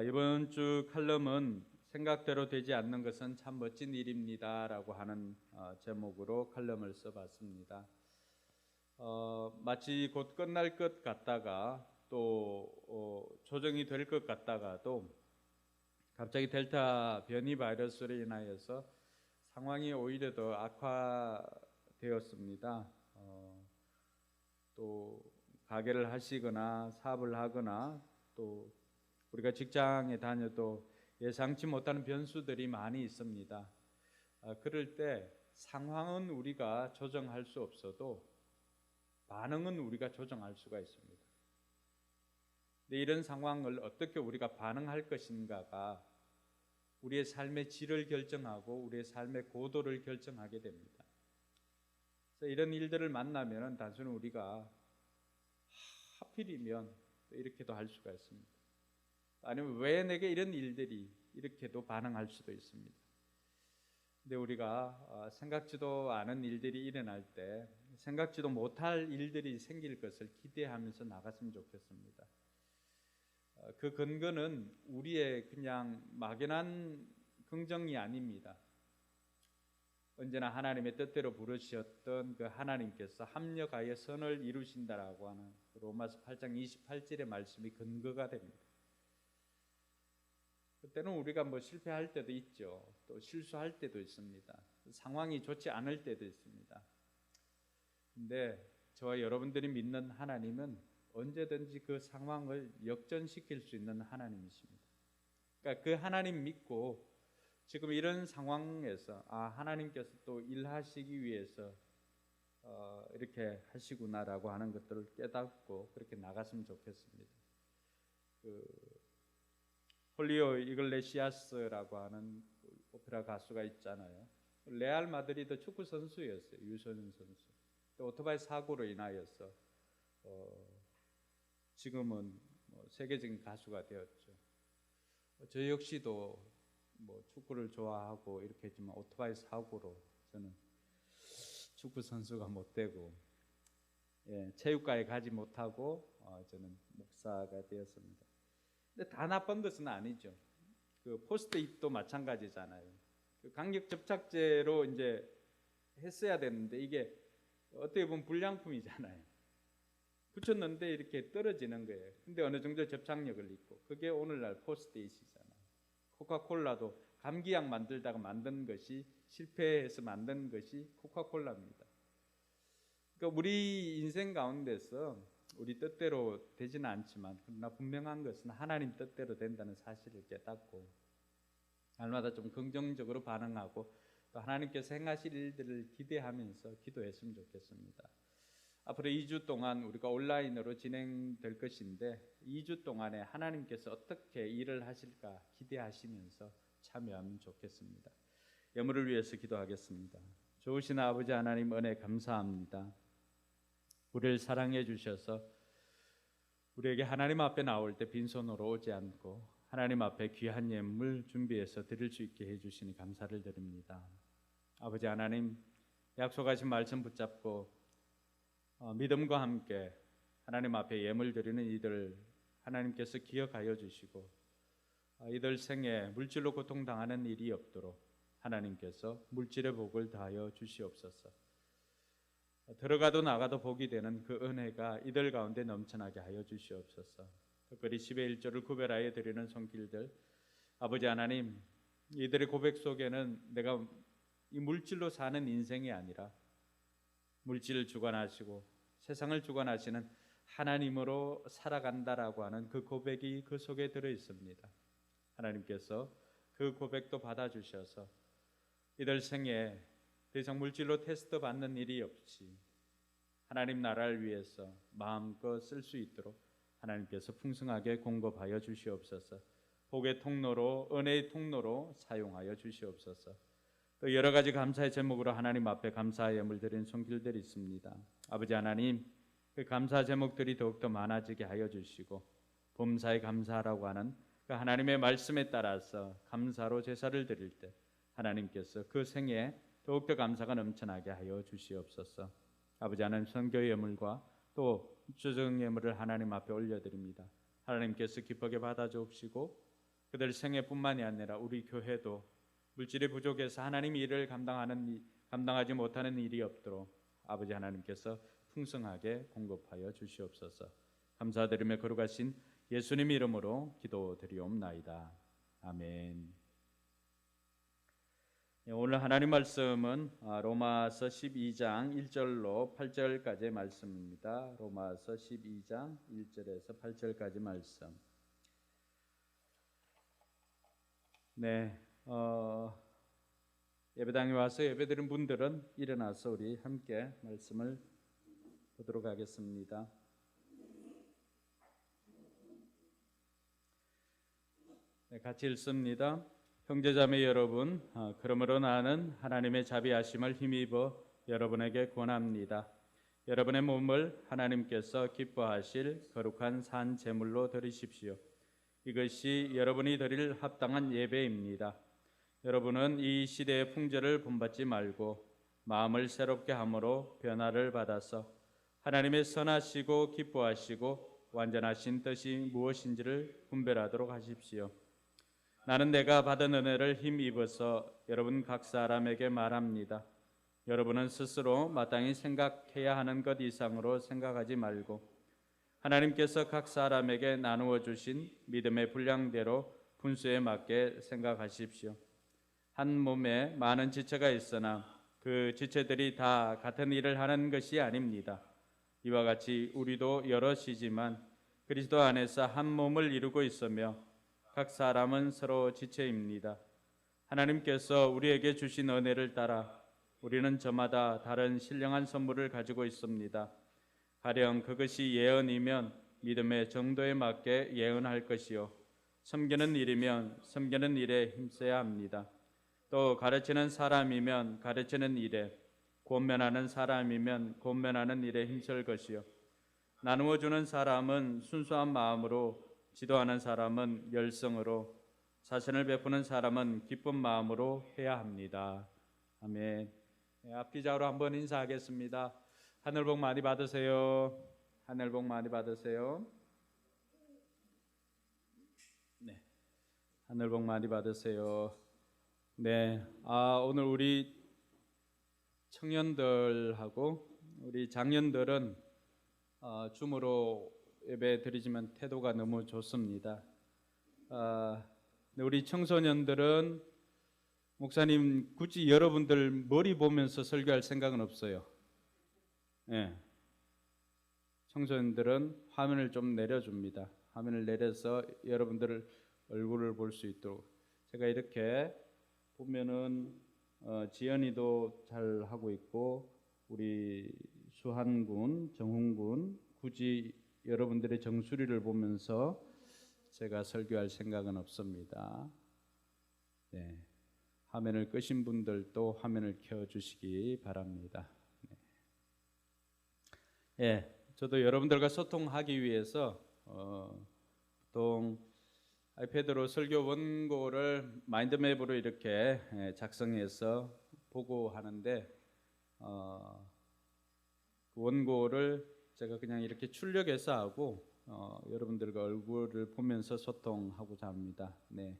이번 주 칼럼은 생각대로 되지 않는 것은 참 멋진 일입니다라고 하는 제목으로 칼럼을 써봤습니다. 마치 곧 끝날 것 같다가 또 조정이 될 것 같다가도 갑자기 델타 변이 바이러스로 인하여서 상황이 오히려 더 악화되었습니다. 또 가게를 하시거나 사업을 하거나 또 우리가 직장에 다녀도 예상치 못하는 변수들이 많이 있습니다. 그럴 때 상황은 우리가 조정할 수 없어도 반응은 우리가 조정할 수가 있습니다. 근데 이런 상황을 어떻게 우리가 반응할 것인가가 우리의 삶의 질을 결정하고 우리의 삶의 고도를 결정하게 됩니다. 그래서 이런 일들을 만나면 단순히 우리가 하필이면 이렇게도 할 수가 있습니다. 아니면 왜 내게 이런 일들이 이렇게도 반응할 수도 있습니다. 근데 우리가 생각지도 않은 일들이 일어날 때 생각지도 못할 일들이 생길 것을 기대하면서 나갔으면 좋겠습니다. 그 근거는 우리의 그냥 막연한 긍정이 아닙니다. 언제나 하나님의 뜻대로 부르셨던 그 하나님께서 합력하여 선을 이루신다라고 하는 로마서 8장 28절의 말씀이 근거가 됩니다. 그때는 우리가 실패할 때도 있죠. 또 실수할 때도 있습니다. 상황이 좋지 않을 때도 있습니다. 근데 저와 여러분들이 믿는 하나님은 언제든지 그 상황을 역전시킬 수 있는 하나님이십니다. 그러니까 그 하나님 믿고 지금 이런 상황에서 하나님께서 또 일하시기 위해서 이렇게 하시구나라고 하는 것들을 깨닫고 그렇게 나갔으면 좋겠습니다. 홀리오 이글레시아스라고 하는 오페라 가수가 있잖아요. 레알 마드리드 축구 선수였어요. 유소년 선수. 또 오토바이 사고로 인하여서 지금은 세계적인 가수가 되었죠. 저 역시도 축구를 좋아하고 이렇게 했지만 오토바이 사고로 저는 축구 선수가 못 되고 체육과에 가지 못하고 저는 목사가 되었습니다. 근데 다 나쁜 것은 아니죠. 그 포스트잇도 마찬가지잖아요. 그 간격 접착제로 이제 했어야 되는데 이게 어떻게 보면 불량품이잖아요. 붙였는데 이렇게 떨어지는 거예요. 근데 어느 정도 접착력을 잊고 그게 오늘날 포스트잇이잖아요. 코카콜라도 감기약 만들다가 만든 것이 실패해서 만든 것이 코카콜라입니다. 그러니까 우리 인생 가운데서 우리 뜻대로 되지는 않지만 그러나 분명한 것은 하나님 뜻대로 된다는 사실을 깨닫고 날마다 좀 긍정적으로 반응하고 또 하나님께서 행하실 일들을 기대하면서 기도했으면 좋겠습니다. 앞으로 2주 동안 우리가 온라인으로 진행될 것인데 2주 동안에 하나님께서 어떻게 일을 하실까 기대하시면서 참여하면 좋겠습니다. 여물을 위해서 기도하겠습니다. 좋으신 아버지 하나님 은혜 감사합니다. 우리를 사랑해 주셔서 우리에게 하나님 앞에 나올 때 빈손으로 오지 않고 하나님 앞에 귀한 예물 준비해서 드릴 수 있게 해주시니 감사를 드립니다. 아버지 하나님 약속하신 말씀 붙잡고 믿음과 함께 하나님 앞에 예물 드리는 이들 하나님께서 기억하여 주시고 이들 생에 물질로 고통당하는 일이 없도록 하나님께서 물질의 복을 다하여 주시옵소서. 들어가도 나가도 복이 되는 그 은혜가 이들 가운데 넘쳐나게 하여 주시옵소서. 특별히 10의 1조를 구별하여 드리는 손길들 아버지 하나님 이들의 고백 속에는 내가 이 물질로 사는 인생이 아니라 물질을 주관하시고 세상을 주관하시는 하나님으로 살아간다라고 하는 그 고백이 그 속에 들어 있습니다. 하나님께서 그 고백도 받아주셔서 이들 생에 더 이상 물질로 테스트 받는 일이 없이 하나님 나라를 위해서 마음껏 쓸 수 있도록 하나님께서 풍성하게 공급하여 주시옵소서. 복의 통로로 은혜의 통로로 사용하여 주시옵소서. 또 여러 가지 감사의 제목으로 하나님 앞에 감사의 예물 드리는 손길들이 있습니다. 아버지 하나님 그 감사 제목들이 더욱더 많아지게 하여 주시고 범사에 감사하라고 하는 그 하나님의 말씀에 따라서 감사로 제사를 드릴 때 하나님께서 그 생에 더욱더 감사가 넘쳐나게 하여 주시옵소서. 아버지 하나님 선교 예물과 또 주정 예물을 하나님 앞에 올려드립니다. 하나님께서 기쁘게 받아주옵시고 그들 생애뿐만이 아니라 우리 교회도 물질이 부족해서 하나님 일을 감당하지 못하는 일이 없도록 아버지 하나님께서 풍성하게 공급하여 주시옵소서. 감사드리며 거룩하신 예수님 이름으로 기도드리옵나이다. 아멘. 오늘 하나님 말씀은 로마서 12장 1절로 8절까지의 말씀입니다. 로마서 12장 1절에서 8절까지 말씀. 네, 예배당에 와서 예배드린 분들은 일어나서 우리 함께 말씀을 보도록 하겠습니다. 네, 같이 읽습니다. 형제자매 여러분, 그러므로 나는 하나님의 자비하심을 힘입어 여러분에게 권합니다. 여러분의 몸을 하나님께서 기뻐하실 거룩한 산 제물로 드리십시오. 이것이 여러분이 드릴 합당한 예배입니다. 여러분은 이 시대의 풍조를 본받지 말고 마음을 새롭게 함으로 변화를 받아서 하나님의 선하시고 기뻐하시고 완전하신 뜻이 무엇인지를 분별하도록 하십시오. 나는 내가 받은 은혜를 힘입어서 여러분 각 사람에게 말합니다. 여러분은 스스로 마땅히 생각해야 하는 것 이상으로 생각하지 말고 하나님께서 각 사람에게 나누어 주신 믿음의 분량대로 분수에 맞게 생각하십시오. 한 몸에 많은 지체가 있으나 그 지체들이 다 같은 일을 하는 것이 아닙니다. 이와 같이 우리도 여럿이지만 그리스도 안에서 한 몸을 이루고 있으며 각 사람은 서로 지체입니다. 하나님께서 우리에게 주신 은혜를 따라 우리는 저마다 다른 신령한 선물을 가지고 있습니다. 가령 그것이 예언이면 믿음의 정도에 맞게 예언할 것이요, 섬기는 일이면 섬기는 일에 힘써야 합니다. 또 가르치는 사람이면 가르치는 일에, 권면하는 사람이면 권면하는 일에 힘쓸 것이요, 나누어 주는 사람은 순수한 마음으로, 지도하는 사람은 열성으로, 사신을 베푸는 사람은 기쁜 마음으로 해야 합니다. 아멘. 앞기자로 한번 인사하겠습니다. 하늘 복 많이 받으세요. 하늘 복 많이 받으세요. 네, 하늘 복 많이 받으세요. 네, 오늘 우리 청년들하고 우리 장년들은 줌으로 예배 드리지만 태도가 너무 좋습니다. 우리 청소년들은 목사님 굳이 여러분들 머리 보면서 설교할 생각은 없어요. 네. 청소년들은 화면을 좀 내려줍니다. 화면을 내려서 여러분들 얼굴을 볼 수 있도록. 제가 이렇게 보면은 지연이도 잘 하고 있고 우리 수한군, 정훈군 굳이 여러분들의 정수리를 보면서 제가 설교할 생각은 없습니다. 네. 화면을 끄신 분들도 화면을 켜주시기 바랍니다. 예, 저도 여러분들과 소통하기 위해서 보통 아이패드로 설교 원고를 마인드맵으로 이렇게 작성해서 보고 하는데 원고를 제가 그냥 이렇게 출력해서 하고 여러분들과 얼굴을 보면서 소통하고자 합니다. 네.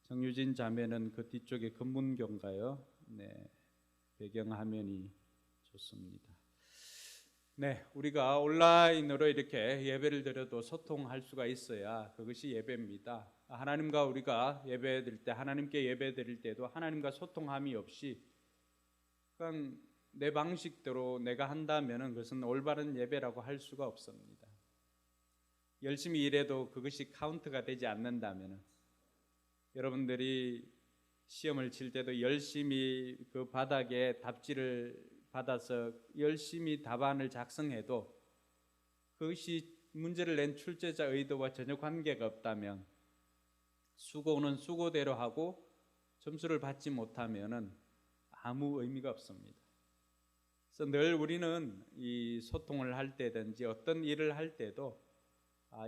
정유진 자매는 그 뒤쪽에 금문교인가요? 네, 배경 화면이 좋습니다. 네, 우리가 온라인으로 이렇게 예배를 드려도 소통할 수가 있어야 그것이 예배입니다. 하나님과 우리가 예배 드릴 때, 하나님께 예배 드릴 때도 하나님과 소통함이 없이 그냥 내 방식대로 내가 한다면 그것은 올바른 예배라고 할 수가 없습니다. 열심히 일해도 그것이 카운트가 되지 않는다면 여러분들이 시험을 칠 때도 열심히 그 바닥에 답지를 받아서 열심히 답안을 작성해도 그것이 문제를 낸 출제자 의도와 전혀 관계가 없다면 수고는 수고대로 하고 점수를 받지 못하면 아무 의미가 없습니다. 그래서 늘 우리는 이 소통을 할 때든지 어떤 일을 할 때도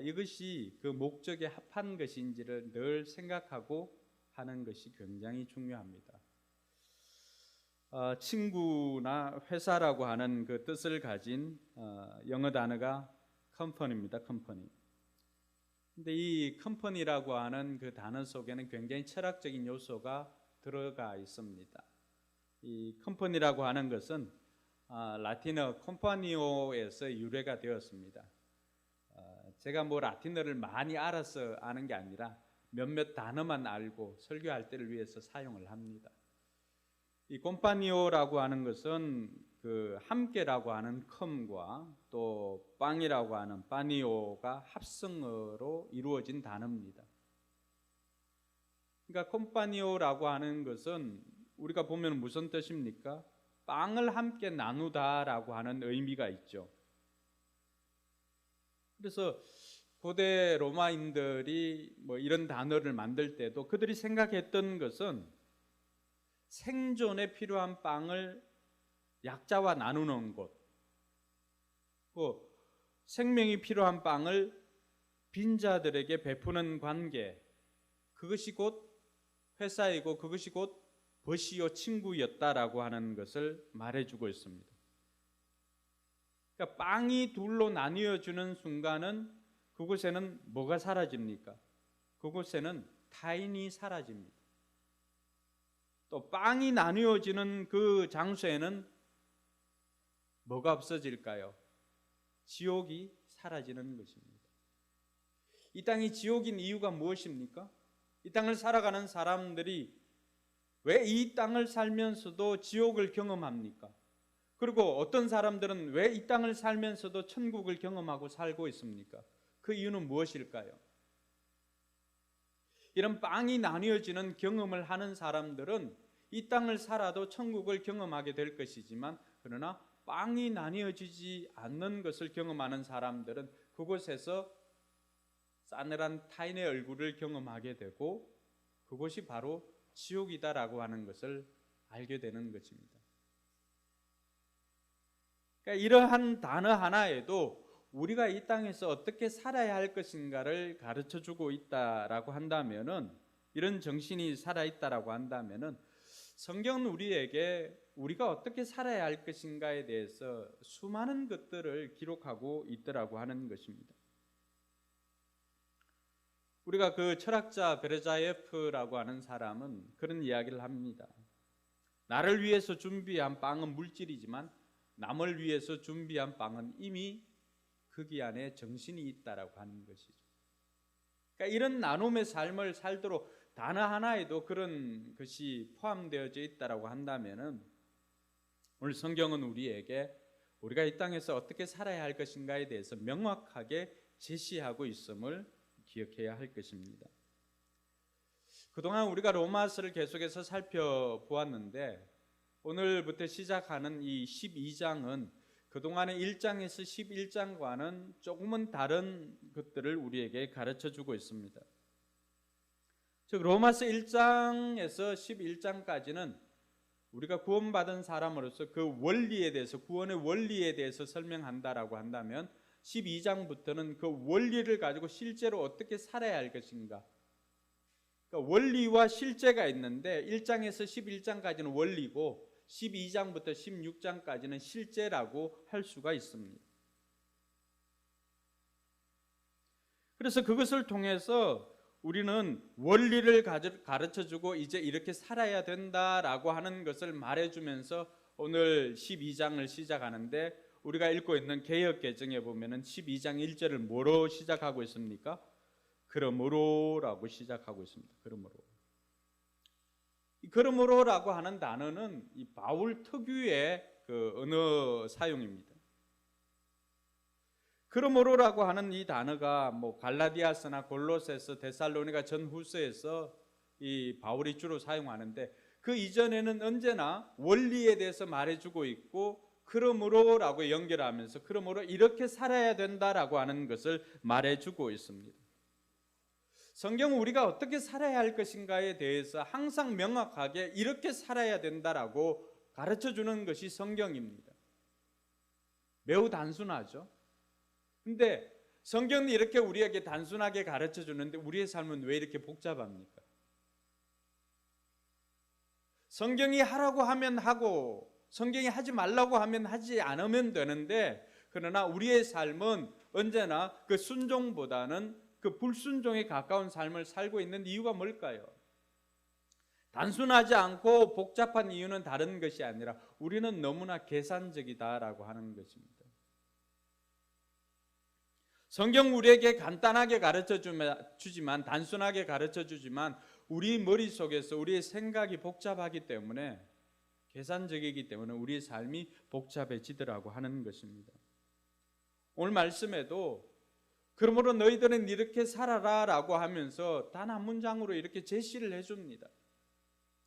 이것이 그 목적에 합한 것인지를 늘 생각하고 하는 것이 굉장히 중요합니다. 친구나 회사라고 하는 그 뜻을 가진 영어 단어가 컴퍼니입니다. 컴퍼니. 근데 이 컴퍼니라고 하는 그 단어 속에는 굉장히 철학적인 요소가 들어가 있습니다. 이 컴퍼니라고 하는 것은 라틴어 컴파니오에서 유래가 되었습니다. 제가 뭐 라틴어를 많이 알아서 아는 게 아니라 몇몇 단어만 알고 설교할 때를 위해서 사용을 합니다. 이 콤파니오라고 하는 것은 그 함께라고 하는 컴과 또 빵이라고 하는 파니오가 합성어로 이루어진 단어입니다. 그러니까 콤파니오라고 하는 것은 우리가 보면 무슨 뜻입니까? 빵을 함께 나누다라고 하는 의미가 있죠. 그래서 고대 로마인들이 뭐 이런 단어를 만들 때도 그들이 생각했던 것은 생존에 필요한 빵을 약자와 나누는 것, 또 생명이 필요한 빵을 빈자들에게 베푸는 관계, 그것이 곧 회사이고 그것이 곧 버시요 친구였다라고 하는 것을 말해주고 있습니다. 그러니까 빵이 둘로 나뉘어주는 순간은 그곳에는 뭐가 사라집니까? 그곳에는 타인이 사라집니다. 또 빵이 나뉘어지는 그 장소에는 뭐가 없어질까요? 지옥이 사라지는 것입니다. 이 땅이 지옥인 이유가 무엇입니까? 이 땅을 살아가는 사람들이 왜 이 땅을 살면서도 지옥을 경험합니까? 그리고 어떤 사람들은 왜 이 땅을 살면서도 천국을 경험하고 살고 있습니까? 그 이유는 무엇일까요? 이런 빵이 나뉘어지는 경험을 하는 사람들은 이 땅을 살아도 천국을 경험하게 될 것이지만, 그러나 빵이 나뉘어지지 않는 것을 경험하는 사람들은 그곳에서 싸늘한 타인의 얼굴을 경험하게 되고 그것이 바로 지옥이다라고 하는 것을 알게 되는 것입니다. 그러니까 이러한 단어 하나에도 우리가 이 땅에서 어떻게 살아야 할 것인가를 가르쳐주고 있다라고 한다면은, 이런 정신이 살아있다라고 한다면은 성경은 우리에게 우리가 어떻게 살아야 할 것인가에 대해서 수많은 것들을 기록하고 있더라고 하는 것입니다. 우리가 그 철학자 베르자예프라고 하는 사람은 그런 이야기를 합니다. 나를 위해서 준비한 빵은 물질이지만 남을 위해서 준비한 빵은 이미 거기 안에 정신이 있다라고 하는 것이죠. 그러니까 이런 나눔의 삶을 살도록 단어 하나에도 그런 것이 포함되어져 있다라고 한다면은, 오늘 성경은 우리에게 우리가 이 땅에서 어떻게 살아야 할 것인가에 대해서 명확하게 제시하고 있음을 기억해야 할 것입니다. 그동안 우리가 로마서를 계속해서 살펴보았는데, 오늘부터 시작하는 이 12장은 그동안의 1장에서 11장과는 조금은 다른 것들을 우리에게 가르쳐주고 있습니다. 즉 로마서 1장에서 11장까지는 우리가 구원받은 사람으로서 그 원리에 대해서, 구원의 원리에 대해서 설명한다라고 한다면, 12장부터는 그 원리를 가지고 실제로 어떻게 살아야 할 것인가, 그러니까 원리와 실제가 있는데 1장에서 11장까지는 원리고 12장부터 16장까지는 실제라고 할 수가 있습니다. 그래서 그것을 통해서 우리는 원리를 가르쳐주고 이제 이렇게 살아야 된다라고 하는 것을 말해주면서 오늘 12장을 시작하는데, 우리가 읽고 있는 개역개정에 보면은 12장 1절을 뭐로 시작하고 있습니까? 그러므로라고 시작하고 있습니다. 그러므로라고 하는 단어는 이 바울 특유의 그 언어 사용입니다. 그러므로라고 하는 이 단어가 뭐 갈라디아서나 골로새서, 데살로니가 전후서에서 이 바울이 주로 사용하는데, 그 이전에는 언제나 원리에 대해서 말해주고 있고, 그러므로라고 연결하면서 그러므로 이렇게 살아야 된다라고 하는 것을 말해주고 있습니다. 성경은 우리가 어떻게 살아야 할 것인가에 대해서 항상 명확하게 이렇게 살아야 된다라고 가르쳐주는 것이 성경입니다. 매우 단순하죠. 근데 성경은 이렇게 우리에게 단순하게 가르쳐주는데 우리의 삶은 왜 이렇게 복잡합니까? 성경이 하라고 하면 하고 성경이 하지 말라고 하면 하지 않으면 되는데, 그러나 우리의 삶은 언제나 그 순종보다는 그 불순종에 가까운 삶을 살고 있는 이유가 뭘까요? 단순하지 않고 복잡한 이유는 다른 것이 아니라 우리는 너무나 계산적이다라고 하는 것입니다. 성경 우리에게 간단하게 가르쳐 주지만, 단순하게 가르쳐 주지만 우리 머릿속에서 우리의 생각이 복잡하기 때문에, 계산적이기 때문에 우리의 삶이 복잡해지더라고 하는 것입니다. 오늘 말씀에도 그러므로 너희들은 이렇게 살아라 라고 하면서 단 한 문장으로 이렇게 제시를 해줍니다.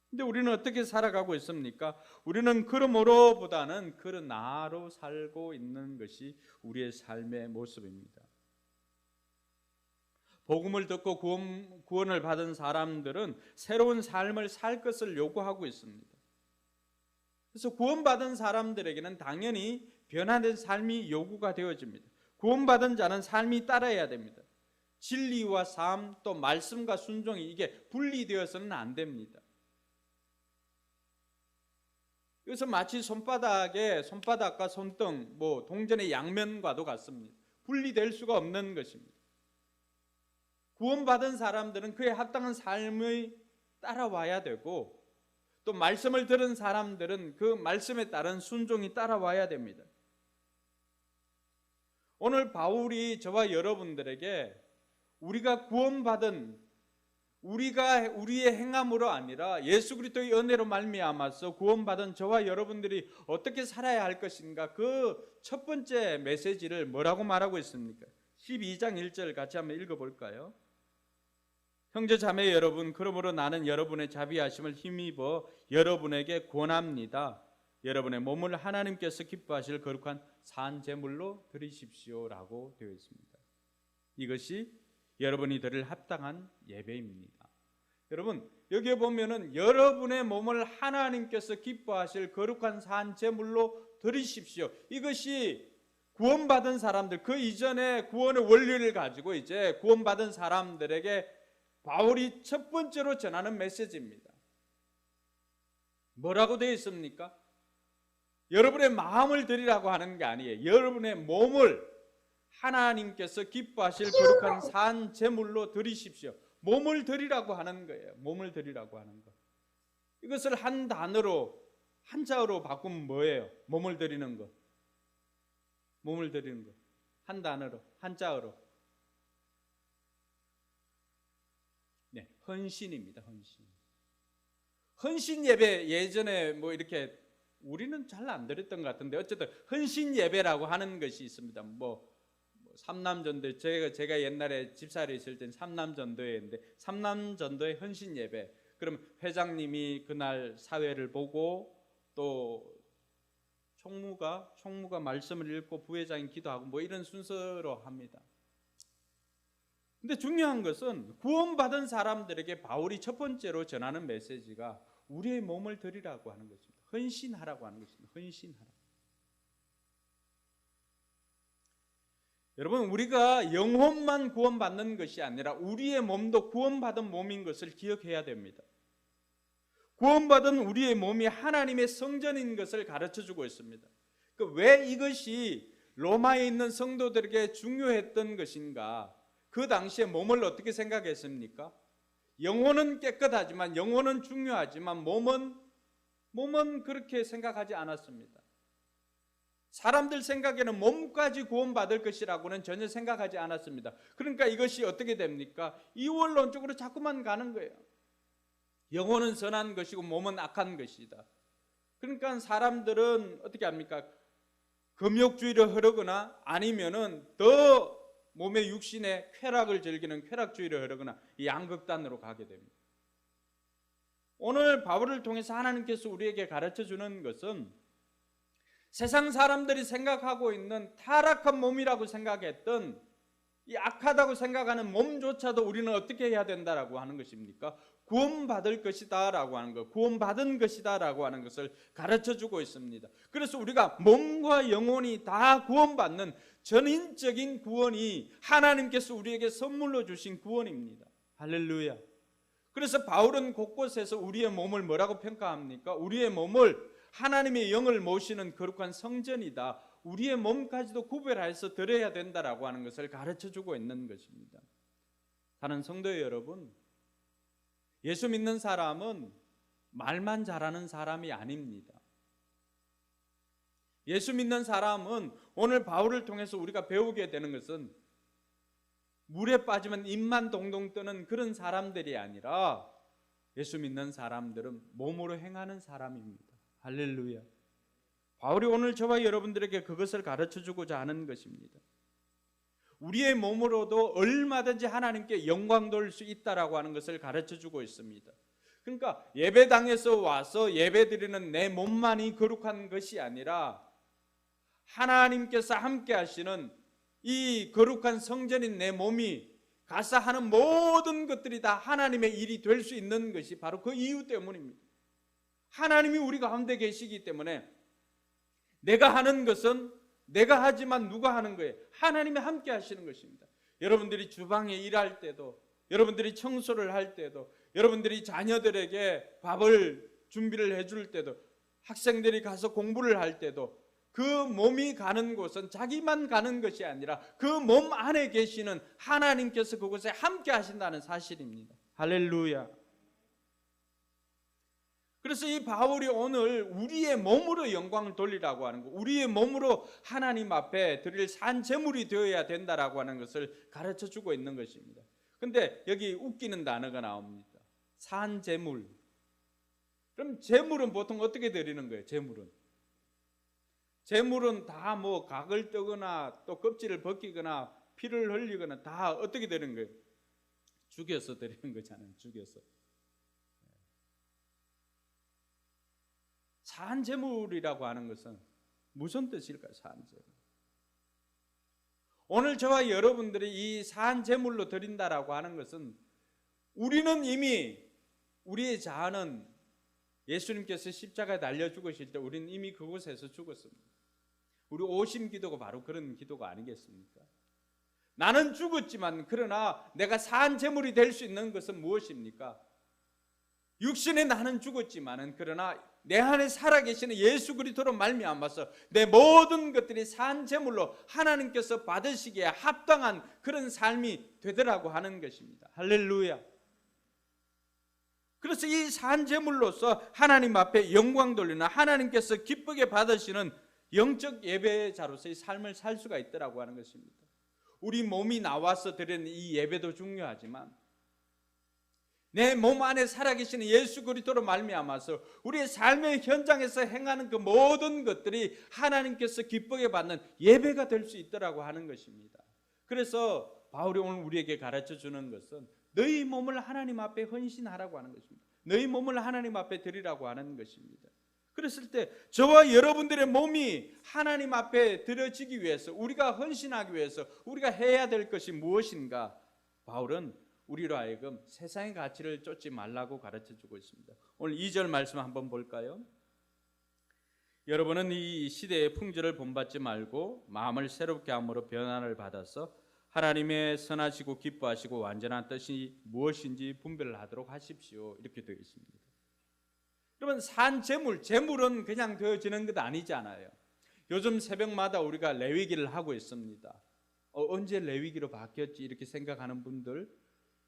근데 우리는 어떻게 살아가고 있습니까? 우리는 그러므로보다는 그러나로 살고 있는 것이 우리의 삶의 모습입니다. 복음을 듣고 구원을 받은 사람들은 새로운 삶을 살 것을 요구하고 있습니다. 그래서 구원받은 사람들에게는 당연히 변화된 삶이 요구가 되어집니다. 구원받은 자는 삶이 따라야 됩니다. 진리와 삶, 또 말씀과 순종이 이게 분리되어서는 안 됩니다. 그래서 마치 손바닥과 손등, 동전의 양면과도 같습니다. 분리될 수가 없는 것입니다. 구원받은 사람들은 그에 합당한 삶을 따라와야 되고, 또 말씀을 들은 사람들은 그 말씀에 따른 순종이 따라와야 됩니다. 오늘 바울이 저와 여러분들에게 우리가 구원받은, 우리의 행함으로 아니라 예수 그리스도의 은혜로 말미암아서 구원받은 저와 여러분들이 어떻게 살아야 할 것인가, 그 첫 번째 메시지를 뭐라고 말하고 있습니까? 12장 1절 같이 한번 읽어볼까요? 형제 자매 여러분, 그러므로 나는 여러분의 자비하심을 힘입어 여러분에게 권합니다. 여러분의 몸을 하나님께서 기뻐하실 거룩한 산 제물로 드리십시오라고 되어 있습니다. 이것이 여러분이 드릴 합당한 예배입니다. 여러분, 여기에 보면은 여러분의 몸을 하나님께서 기뻐하실 거룩한 산 제물로 드리십시오. 이것이 구원받은 사람들, 그 이전에 구원의 원리를 가지고 이제 구원받은 사람들에게 바울이 첫 번째로 전하는 메시지입니다. 뭐라고 되어 있습니까? 여러분의 마음을 드리라고 하는 게 아니에요. 여러분의 몸을 하나님께서 기뻐하실 거룩한 산 제물로 드리십시오. 몸을 드리라고 하는 거예요. 몸을 드리라고 하는 거. 이것을 한 단어로, 한자어로 바꾸면 뭐예요? 몸을 드리는 거. 몸을 드리는 거. 한 단어로, 한자어로. 네, 헌신입니다. 헌신. 헌신 예배, 예전에 이렇게 우리는 잘 안 드렸던 것 같은데 어쨌든 헌신 예배라고 하는 것이 있습니다. 삼남전도, 제가 옛날에 집사로 있을 땐 삼남전도회인데 삼남전도회 헌신 예배. 그럼 회장님이 그날 사회를 보고 또 총무가 말씀을 읽고 부회장이 기도하고 이런 순서로 합니다. 근데 중요한 것은 구원받은 사람들에게 바울이 첫 번째로 전하는 메시지가 우리의 몸을 드리라고 하는 것입니다. 헌신하라고 하는 것입니다. 헌신하라. 여러분, 우리가 영혼만 구원받는 것이 아니라 우리의 몸도 구원받은 몸인 것을 기억해야 됩니다. 구원받은 우리의 몸이 하나님의 성전인 것을 가르쳐주고 있습니다. 왜 이것이 로마에 있는 성도들에게 중요했던 것인가? 그 당시에 몸을 어떻게 생각했습니까? 영혼은 깨끗하지만, 영혼은 중요하지만 몸은 그렇게 생각하지 않았습니다. 사람들 생각에는 몸까지 구원받을 것이라고는 전혀 생각하지 않았습니다. 그러니까 이것이 어떻게 됩니까? 이원론적으로 자꾸만 가는 거예요. 영혼은 선한 것이고 몸은 악한 것이다. 그러니까 사람들은 어떻게 합니까? 금욕주의를 흐르거나 아니면은 더 몸의 육신의 쾌락을 즐기는 쾌락주의를 흐르거나 이 양극단으로 가게 됩니다. 오늘 바울을 통해서 하나님께서 우리에게 가르쳐주는 것은 세상 사람들이 생각하고 있는 타락한 몸이라고 생각했던 이 악하다고 생각하는 몸조차도 우리는 어떻게 해야 된다라고 하는 것입니까? 구원받을 것이다 라고 하는 것, 구원받은 것이다 라고 하는 것을 가르쳐주고 있습니다. 그래서 우리가 몸과 영혼이 다 구원받는 전인적인 구원이 하나님께서 우리에게 선물로 주신 구원입니다. 할렐루야. 그래서 바울은 곳곳에서 우리의 몸을 뭐라고 평가합니까? 우리의 몸을 하나님의 영을 모시는 거룩한 성전이다. 우리의 몸까지도 구별해서 드려야 된다라고 하는 것을 가르쳐주고 있는 것입니다. 사는 성도 여러분, 예수 믿는 사람은 말만 잘하는 사람이 아닙니다. 예수 믿는 사람은 오늘 바울을 통해서 우리가 배우게 되는 것은 물에 빠지면 입만 동동 뜨는 그런 사람들이 아니라 예수 믿는 사람들은 몸으로 행하는 사람입니다. 할렐루야. 바울이 오늘 저와 여러분들에게 그것을 가르쳐주고자 하는 것입니다. 우리의 몸으로도 얼마든지 하나님께 영광 돌릴 수 있다라고 하는 것을 가르쳐주고 있습니다. 그러니까 예배당에서 와서 예배드리는 내 몸만이 거룩한 것이 아니라 하나님께서 함께 하시는 이 거룩한 성전인 내 몸이 가서 하는 모든 것들이 다 하나님의 일이 될 수 있는 것이 바로 그 이유 때문입니다. 하나님이 우리 가운데 계시기 때문에 내가 하는 것은 내가 하지만 누가 하는 거예요? 하나님이 함께 하시는 것입니다. 여러분들이 주방에 일할 때도, 여러분들이 청소를 할 때도, 여러분들이 자녀들에게 밥을 준비를 해줄 때도, 학생들이 가서 공부를 할 때도 그 몸이 가는 곳은 자기만 가는 것이 아니라 그 몸 안에 계시는 하나님께서 그곳에 함께 하신다는 사실입니다. 할렐루야. 그래서 이 바울이 오늘 우리의 몸으로 영광을 돌리라고 하는 것, 우리의 몸으로 하나님 앞에 드릴 산 제물이 되어야 된다라고 하는 것을 가르쳐주고 있는 것입니다. 근데 여기 웃기는 단어가 나옵니다. 산 제물. 그럼 제물은 보통 어떻게 드리는 거예요? 제물은 다 뭐 각을 뜨거나 또 껍질을 벗기거나 피를 흘리거나 다 어떻게 되는 거예요? 죽여서 드리는 거잖아요. 죽여서. 산제물이라고 하는 것은 무슨 뜻일까요? 산제물. 오늘 저와 여러분들이 이 산제물로 드린다라고 하는 것은 우리는 이미 우리의 자아는 예수님께서 십자가에 달려 죽으실 때 우리는 이미 그곳에서 죽었습니다. 우리 오심 기도가 바로 그런 기도가 아니겠습니까? 나는 죽었지만 그러나 내가 산제물이 될 수 있는 것은 무엇입니까? 육신에 나는 죽었지만은 그러나 내 안에 살아계시는 예수 그리스도로 말미암아서 내 모든 것들이 산제물로 하나님께서 받으시기에 합당한 그런 삶이 되더라고 하는 것입니다. 할렐루야. 그래서 이 산제물로서 하나님 앞에 영광 돌리는, 하나님께서 기쁘게 받으시는 영적 예배자로서의 삶을 살 수가 있더라고 하는 것입니다. 우리 몸이 나와서 드리는 이 예배도 중요하지만 내 몸 안에 살아계시는 예수 그리스도로 말미암아서 우리의 삶의 현장에서 행하는 그 모든 것들이 하나님께서 기쁘게 받는 예배가 될 수 있더라고 하는 것입니다. 그래서 바울이 오늘 우리에게 가르쳐 주는 것은 너희 몸을 하나님 앞에 헌신하라고 하는 것입니다. 너희 몸을 하나님 앞에 드리라고 하는 것입니다. 그랬을 때 저와 여러분들의 몸이 하나님 앞에 드려지기 위해서, 우리가 헌신하기 위해서 우리가 해야 될 것이 무엇인가? 바울은 우리로 하여금 세상의 가치를 쫓지 말라고 가르쳐주고 있습니다. 오늘 2절 말씀 한번 볼까요? 여러분은 이 시대의 풍조를 본받지 말고 마음을 새롭게 함으로 변화를 받아서 하나님의 선하시고 기뻐하시고 완전한 뜻이 무엇인지 분별을 하도록 하십시오. 이렇게 되어 있습니다. 여러분, 제물은 그냥 되어지는 것 아니잖아요. 요즘 새벽마다 우리가 레위기를 하고 있습니다. 언제 레위기로 바뀌었지 이렇게 생각하는 분들,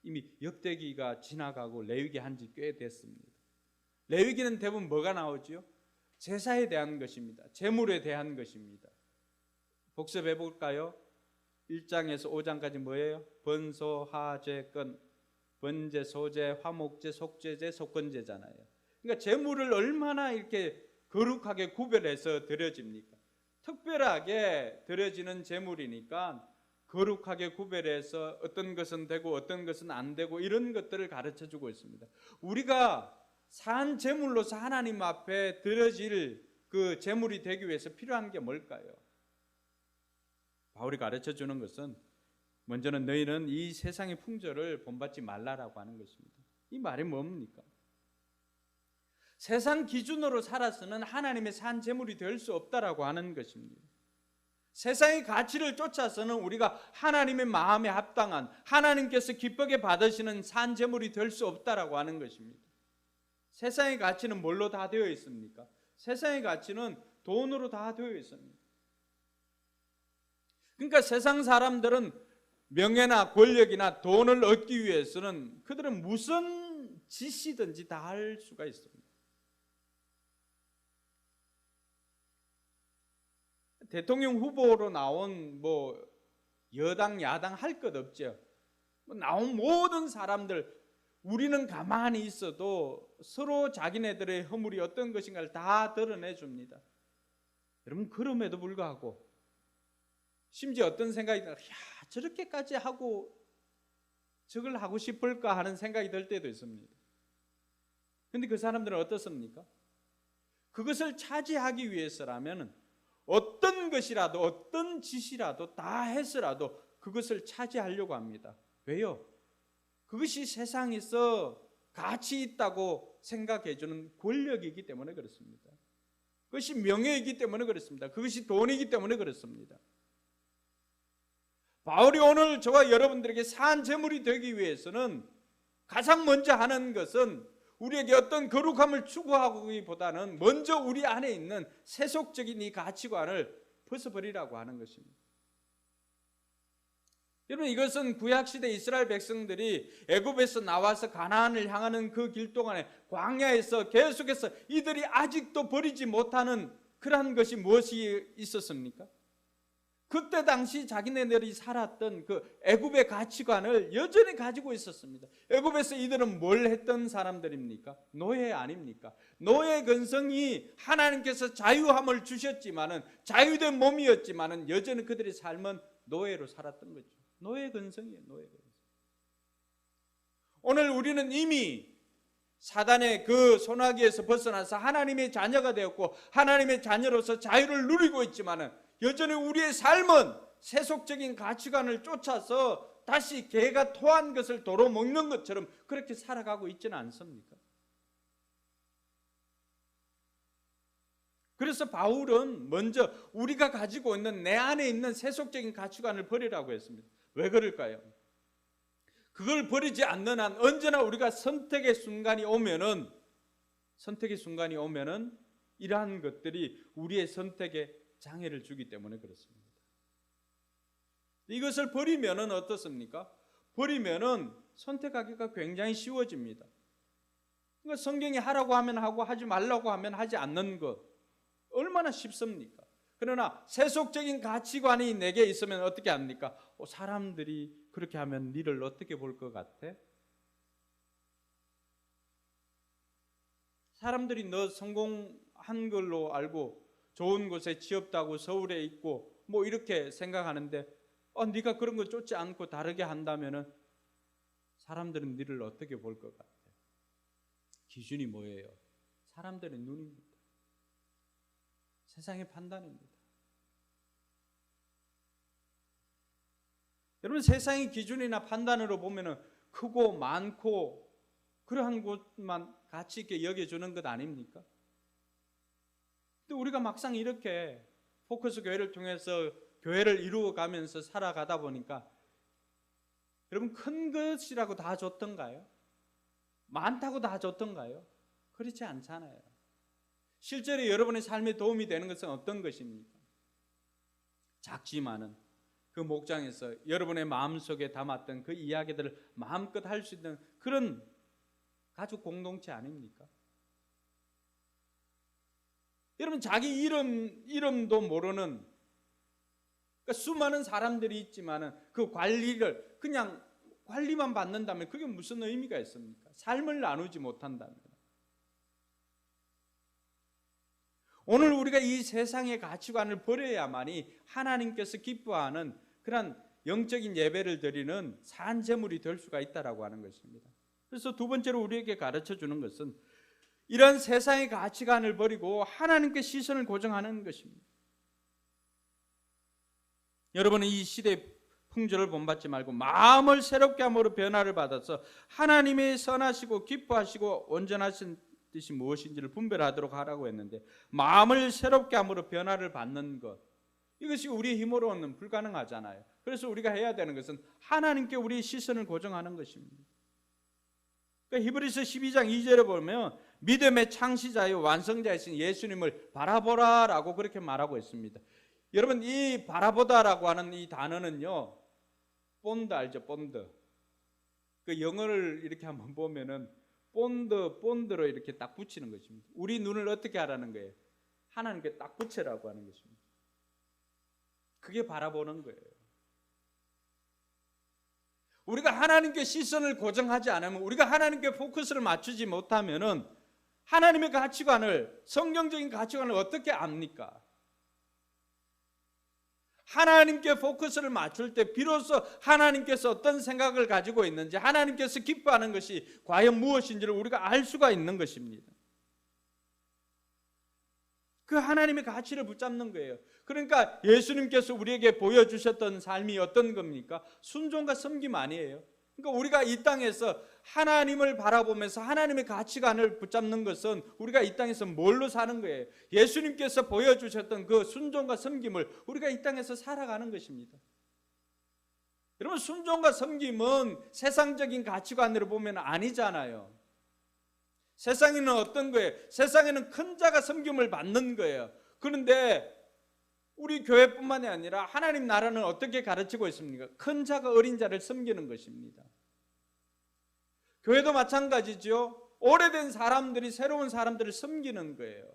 이미 역대기가 지나가고 레위기 한지 꽤 됐습니다. 레위기는 대부분 뭐가 나오죠? 제사에 대한 것입니다. 제물에 대한 것입니다. 복습해 볼까요? 1장에서 5장까지 뭐예요? 번소, 하제, 건, 번제, 소제, 화목제, 속죄제, 속건제잖아요. 그러니까 제물을 얼마나 이렇게 거룩하게 구별해서 드려집니까? 특별하게 드려지는 제물이니까 거룩하게 구별해서 어떤 것은 되고 어떤 것은 안 되고 이런 것들을 가르쳐주고 있습니다. 우리가 산 제물로서 하나님 앞에 드려질 그 제물이 되기 위해서 필요한 게 뭘까요? 바울이 가르쳐주는 것은 먼저는 너희는 이 세상의 풍조를 본받지 말라라고 하는 것입니다. 이 말이 뭡니까? 세상 기준으로 살아서는 하나님의 산 제물이 될 수 없다라고 하는 것입니다. 세상의 가치를 쫓아서는 우리가 하나님의 마음에 합당한, 하나님께서 기쁘게 받으시는 산 제물이 될 수 없다라고 하는 것입니다. 세상의 가치는 뭘로 다 되어 있습니까? 세상의 가치는 돈으로 다 되어 있습니다. 그러니까 세상 사람들은 명예나 권력이나 돈을 얻기 위해서는 그들은 무슨 짓이든지 다 할 수가 있습니다. 대통령 후보로 나온 여당 야당 할 것 없죠. 나온 모든 사람들 우리는 가만히 있어도 서로 자기네들의 허물이 어떤 것인가를 다 드러내 줍니다. 여러분, 그럼에도 불구하고 심지어 어떤 생각이 들어요. 저렇게까지 하고 저걸 하고 싶을까 하는 생각이 들 때도 있습니다. 그런데 그 사람들은 어떻습니까? 그것을 차지하기 위해서라면 어떤 것이라도 어떤 짓이라도 다 해서라도 그것을 차지하려고 합니다. 왜요? 그것이 세상에서 가치 있다고 생각해 주는 권력이기 때문에 그렇습니다. 그것이 명예이기 때문에 그렇습니다. 그것이 돈이기 때문에 그렇습니다. 바울이 오늘 저와 여러분들에게 산 제물이 되기 위해서는 가장 먼저 하는 것은 우리에게 어떤 거룩함을 추구하기보다는 먼저 우리 안에 있는 세속적인 이 가치관을 벗어버리라고 하는 것입니다. 여러분, 이것은 구약시대 이스라엘 백성들이 애굽에서 나와서 가나안을 향하는 그 길 동안에 광야에서 계속해서 이들이 아직도 버리지 못하는 그러한 것이 무엇이 있었습니까? 그때 당시 자기네들이 살았던 그 애굽의 가치관을 여전히 가지고 있었습니다. 애굽에서 이들은 뭘 했던 사람들입니까? 노예 아닙니까? 노예 근성이 하나님께서 자유함을 주셨지만은, 자유된 몸이었지만은 여전히 그들의 삶은 노예로 살았던 거죠. 노예 근성이에요. 노예 근성. 오늘 우리는 이미 사단의 그 손아귀에서 벗어나서 하나님의 자녀가 되었고 하나님의 자녀로서 자유를 누리고 있지만은 여전히 우리의 삶은 세속적인 가치관을 쫓아서 다시 개가 토한 것을 도로 먹는 것처럼 그렇게 살아가고 있지는 않습니까? 그래서 바울은 먼저 우리가 가지고 있는 내 안에 있는 세속적인 가치관을 버리라고 했습니다. 왜 그럴까요? 그걸 버리지 않는 한 언제나 우리가 선택의 순간이 오면은 이러한 것들이 우리의 선택에 장애를 주기 때문에 그렇습니다. 이것을 버리면은 어떻습니까? 버리면은 선택하기가 굉장히 쉬워집니다. 그러니까 성경이 하라고 하면 하고 하지 말라고 하면 하지 않는 것 얼마나 쉽습니까? 그러나 세속적인 가치관이 내게 있으면 어떻게 합니까? 사람들이 그렇게 하면 니를 어떻게 볼 것 같아? 사람들이 너 성공한 걸로 알고 좋은 곳에 취업도 서울에 있고 이렇게 생각하는데 네가 그런 거 쫓지 않고 다르게 한다면은 사람들은 너를 어떻게 볼 것 같아? 기준이 뭐예요? 사람들의 눈입니다. 세상의 판단입니다. 여러분, 세상의 기준이나 판단으로 보면은 크고 많고 그러한 곳만 가치 있게 여겨주는 것 아닙니까? 근데 우리가 막상 이렇게 포커스 교회를 통해서 교회를 이루어가면서 살아가다 보니까 여러분, 큰 것이라고 다 좋던가요? 많다고 다 좋던가요? 그렇지 않잖아요. 실제로 여러분의 삶에 도움이 되는 것은 어떤 것입니까? 작지만은 그 목장에서 여러분의 마음속에 담았던 그 이야기들을 마음껏 할 수 있는 그런 가족 공동체 아닙니까? 여러분, 자기 이름도 모르는 그러니까 수많은 사람들이 있지만은 그 관리를 그냥 관리만 받는다면 그게 무슨 의미가 있습니까? 삶을 나누지 못한다면. 오늘 우리가 이 세상의 가치관을 버려야만이 하나님께서 기뻐하는 그런 영적인 예배를 드리는 산 제물이 될 수가 있다라고 하는 것입니다. 그래서 두 번째로 우리에게 가르쳐 주는 것은 이런 세상의 가치관을 버리고 하나님께 시선을 고정하는 것입니다. 여러분은 이 시대의 풍조를 본받지 말고 마음을 새롭게 함으로 변화를 받아서 하나님의 선하시고 기뻐하시고 온전하신 뜻이 무엇인지를 분별하도록 하라고 했는데, 마음을 새롭게 함으로 변화를 받는 것, 이것이 우리의 힘으로는 불가능하잖아요. 그래서 우리가 해야 되는 것은 하나님께 우리의 시선을 고정하는 것입니다. 그러니까 히브리서 12장 2절에 보면 믿음의 창시자요 완성자이신 예수님을 바라보라라고 그렇게 말하고 있습니다. 여러분, 이 바라보다라고 하는 이 단어는요, 본드 알죠? 본드. 그 영어를 이렇게 한번 보면은 본드로 이렇게 딱 붙이는 것입니다. 우리 눈을 어떻게 하라는 거예요? 하나님께 딱 붙여라고 하는 것입니다. 그게 바라보는 거예요. 우리가 하나님께 시선을 고정하지 않으면, 우리가 하나님께 포커스를 맞추지 못하면은 하나님의 가치관을, 성경적인 가치관을 어떻게 압니까? 하나님께 포커스를 맞출 때 비로소 하나님께서 어떤 생각을 가지고 있는지, 하나님께서 기뻐하는 것이 과연 무엇인지를 우리가 알 수가 있는 것입니다. 그 하나님의 가치를 붙잡는 거예요. 그러니까 예수님께서 우리에게 보여주셨던 삶이 어떤 겁니까? 순종과 섬김 아니에요. 그러니까 우리가 이 땅에서 하나님을 바라보면서 하나님의 가치관을 붙잡는 것은 우리가 이 땅에서 뭘로 사는 거예요? 예수님께서 보여주셨던 그 순종과 섬김을 우리가 이 땅에서 살아가는 것입니다. 여러분, 순종과 섬김은 세상적인 가치관으로 보면 아니잖아요. 세상에는 어떤 거예요? 세상에는 큰 자가 섬김을 받는 거예요. 그런데 우리 교회뿐만이 아니라 하나님 나라는 어떻게 가르치고 있습니까? 큰 자가 어린 자를 섬기는 것입니다. 교회도 마찬가지죠. 오래된 사람들이 새로운 사람들을 섬기는 거예요.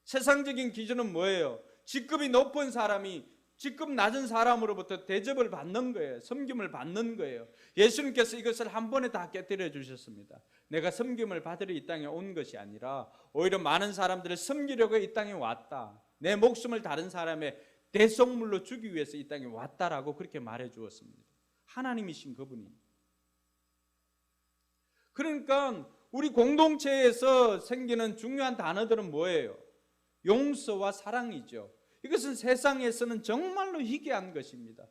세상적인 기준은 뭐예요? 직급이 높은 사람이 직급 낮은 사람으로부터 대접을 받는 거예요. 섬김을 받는 거예요. 예수님께서 이것을 한 번에 다 깨뜨려 주셨습니다. 내가 섬김을 받으러 이 땅에 온 것이 아니라 오히려 많은 사람들을 섬기려고 이 땅에 왔다. 내 목숨을 다른 사람의 대속물로 주기 위해서 이 땅에 왔다라고 그렇게 말해 주었습니다. 하나님이신 그분이. 그러니까 우리 공동체에서 생기는 중요한 단어들은 뭐예요? 용서와 사랑이죠. 이것은 세상에서는 정말로 희귀한 것입니다.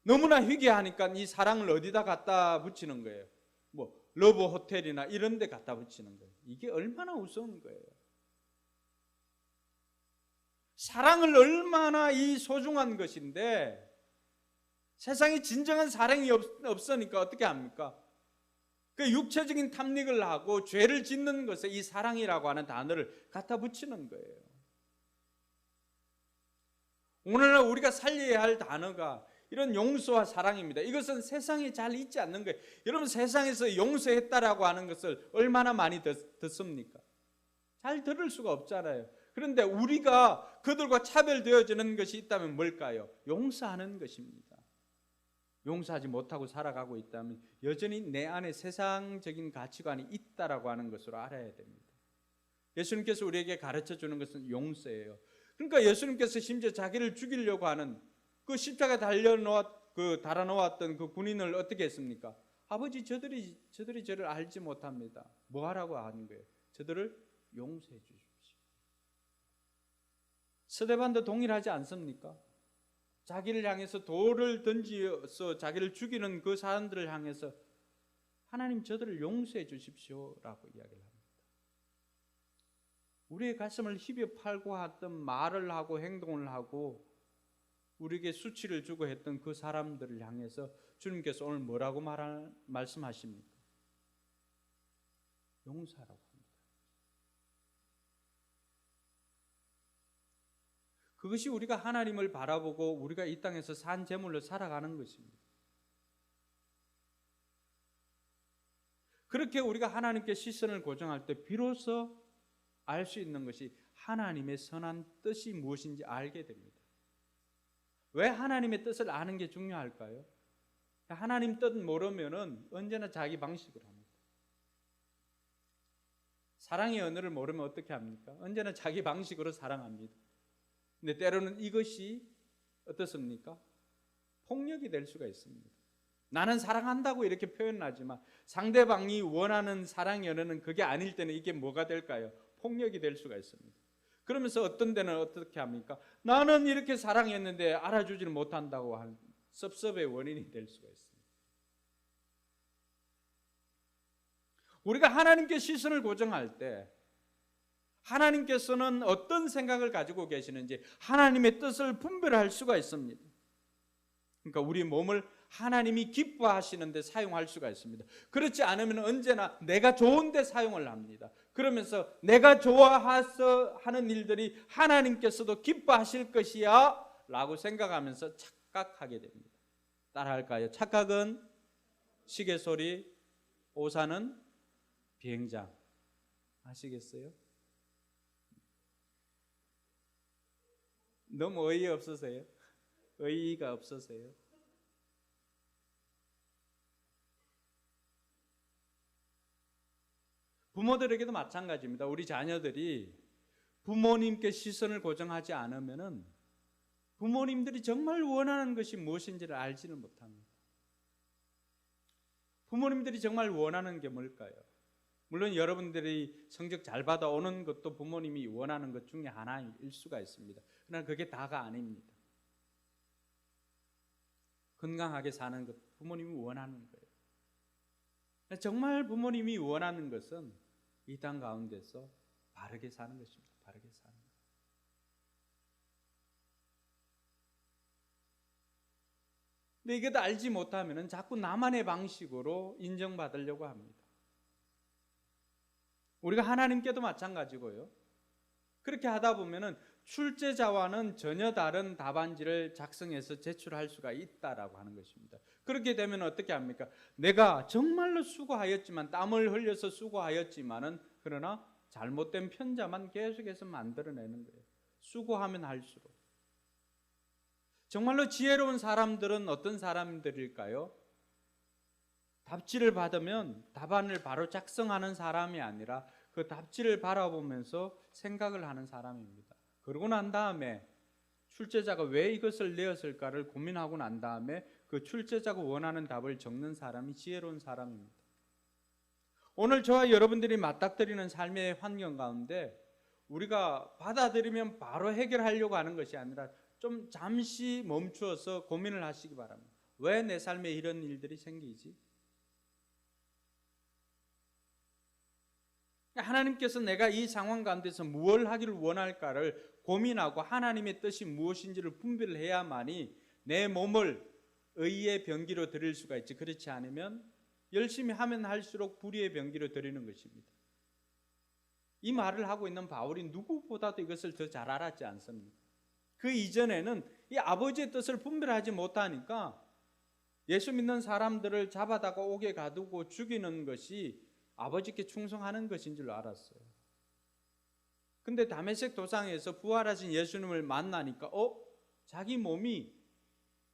너무나 희귀하니까 이 사랑을 어디다 갖다 붙이는 거예요? 뭐 러브 호텔이나 이런 데 갖다 붙이는 거예요. 이게 얼마나 우스운 거예요. 사랑을 얼마나 이 소중한 것인데 세상에 진정한 사랑이 없으니까 어떻게 합니까? 그 육체적인 탐닉을 하고 죄를 짓는 것에 이 사랑이라고 하는 단어를 갖다 붙이는 거예요. 오늘날 우리가 살려야 할 단어가 이런 용서와 사랑입니다. 이것은 세상에 잘 있지 않는 거예요. 여러분, 세상에서 용서했다라고 하는 것을 얼마나 많이 듣습니까? 잘 들을 수가 없잖아요. 그런데 우리가 그들과 차별되어지는 것이 있다면 뭘까요? 용서하는 것입니다. 용서하지 못하고 살아가고 있다면 여전히 내 안에 세상적인 가치관이 있다라고 하는 것으로 알아야 됩니다. 예수님께서 우리에게 가르쳐 주는 것은 용서예요. 그러니까 예수님께서 심지어 자기를 죽이려고 하는 그 십자가에 달아놓았던 그 군인을 어떻게 했습니까? 아버지, 저들이 저를 알지 못합니다. 뭐 하라고 하는 거예요? 저들을 용서해 주십시오. 스데반도 동일하지 않습니까? 자기를 향해서 돌을 던지어서 자기를 죽이는 그 사람들을 향해서 하나님, 저들을 용서해 주십시오라고 이야기를 합니다. 우리의 가슴을 희비어 팔고 했던 말을 하고 행동을 하고 우리에게 수치를 주고 했던 그 사람들을 향해서 주님께서 오늘 뭐라고 말씀하십니까? 용서하라고 합니다. 그것이 우리가 하나님을 바라보고 우리가 이 땅에서 산 제물로 살아가는 것입니다. 그렇게 우리가 하나님께 시선을 고정할 때 비로소 알 수 있는 것이 하나님의 선한 뜻이 무엇인지 알게 됩니다. 왜 하나님의 뜻을 아는 게 중요할까요? 하나님 뜻 모르면은 언제나 자기 방식으로 합니다. 사랑의 언어를 모르면 어떻게 합니까? 언제나 자기 방식으로 사랑합니다. 근데 때로는 이것이 어떻습니까? 폭력이 될 수가 있습니다. 나는 사랑한다고 이렇게 표현하지만 상대방이 원하는 사랑의 언어는 그게 아닐 때는 이게 뭐가 될까요? 폭력이 될 수가 있습니다. 그러면서 어떤 데는 어떻게 합니까? 나는 이렇게 사랑했는데 알아주지를 못한다고 한 섭섭의 원인이 될 수가 있습니다. 우리가 하나님께 시선을 고정할 때 하나님께서는 어떤 생각을 가지고 계시는지 하나님의 뜻을 분별할 수가 있습니다. 그러니까 우리 몸을 하나님이 기뻐하시는 데 사용할 수가 있습니다. 그렇지 않으면 언제나 내가 좋은 데 사용을 합니다. 그러면서 내가 좋아해서 하는 일들이 하나님께서도 기뻐하실 것이야 라고 생각하면서 착각하게 됩니다. 따라할까요? 착각은 시계 소리, 오산은 비행장. 아시겠어요? 너무 어이 없으세요? 의의가 없으세요? 부모들에게도 마찬가지입니다. 우리 자녀들이 부모님께 시선을 고정하지 않으면은 부모님들이 정말 원하는 것이 무엇인지를 알지는 못합니다. 부모님들이 정말 원하는 게 뭘까요? 물론 여러분들이 성적 잘 받아오는 것도 부모님이 원하는 것 중에 하나일 수가 있습니다. 그러나 그게 다가 아닙니다. 건강하게 사는 것 부모님이 원하는 거예요. 정말 부모님이 원하는 것은 이 땅 가운데서 바르게 사는 것입니다. 바르게 사는 것. 근데 이것도 알지 못하면 자꾸 나만의 방식으로 인정받으려고 합니다. 우리가 하나님께도 마찬가지고요. 그렇게 하다 보면은 출제자와는 전혀 다른 답안지를 작성해서 제출할 수가 있다라고 하는 것입니다. 그렇게 되면 어떻게 합니까? 내가 정말로 수고하였지만, 땀을 흘려서 수고하였지만은, 그러나 잘못된 편자만 계속해서 만들어내는 거예요. 수고하면 할수록. 정말로 지혜로운 사람들은 어떤 사람들일까요? 답지를 받으면 답안을 바로 작성하는 사람이 아니라 그 답지를 바라보면서 생각을 하는 사람입니다. 그러고 난 다음에 출제자가 왜 이것을 내었을까를 고민하고 난 다음에 그 출제자가 원하는 답을 적는 사람이 지혜로운 사람입니다. 오늘 저와 여러분들이 맞닥뜨리는 삶의 환경 가운데 우리가 받아들이면 바로 해결하려고 하는 것이 아니라 좀 잠시 멈추어서 고민을 하시기 바랍니다. 왜 내 삶에 이런 일들이 생기지? 하나님께서 내가 이 상황 가운데서 무엇을 하기를 원할까를 고민하고 하나님의 뜻이 무엇인지를 분별을 해야만이 내 몸을 의의 병기로 드릴 수가 있지. 그렇지 않으면 열심히 하면 할수록 불의의 병기로 드리는 것입니다. 이 말을 하고 있는 바울이 누구보다도 이것을 더 잘 알았지 않습니까? 그 이전에는 이 아버지의 뜻을 분별하지 못하니까 예수 믿는 사람들을 잡아다가 옥에 가두고 죽이는 것이 아버지께 충성하는 것인 줄 알았어요. 근데 다메섹 도상에서 부활하신 예수님을 만나니까 자기 몸이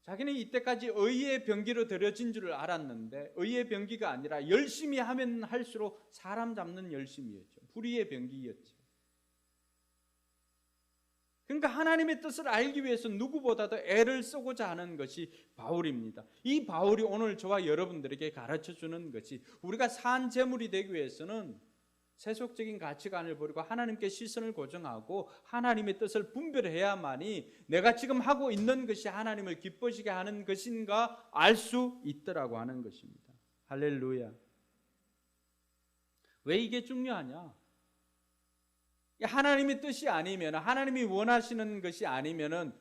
자기는 이때까지 의의 병기로 들여진 줄 알았는데 의의 병기가 아니라 열심히 하면 할수록 사람 잡는 열심이었죠. 불의의 병기였죠. 그러니까 하나님의 뜻을 알기 위해서 누구보다도 애를 쓰고자 하는 것이 바울입니다. 이 바울이 오늘 저와 여러분들에게 가르쳐주는 것이 우리가 산 제물이 되기 위해서는 세속적인 가치관을 버리고 하나님께 시선을 고정하고 하나님의 뜻을 분별해야만이 내가 지금 하고 있는 것이 하나님을 기뻐지게 하는 것인가 알 수 있더라고 하는 것입니다. 할렐루야. 왜 이게 중요하냐? 하나님의 뜻이 아니면, 하나님이 원하시는 것이 아니면은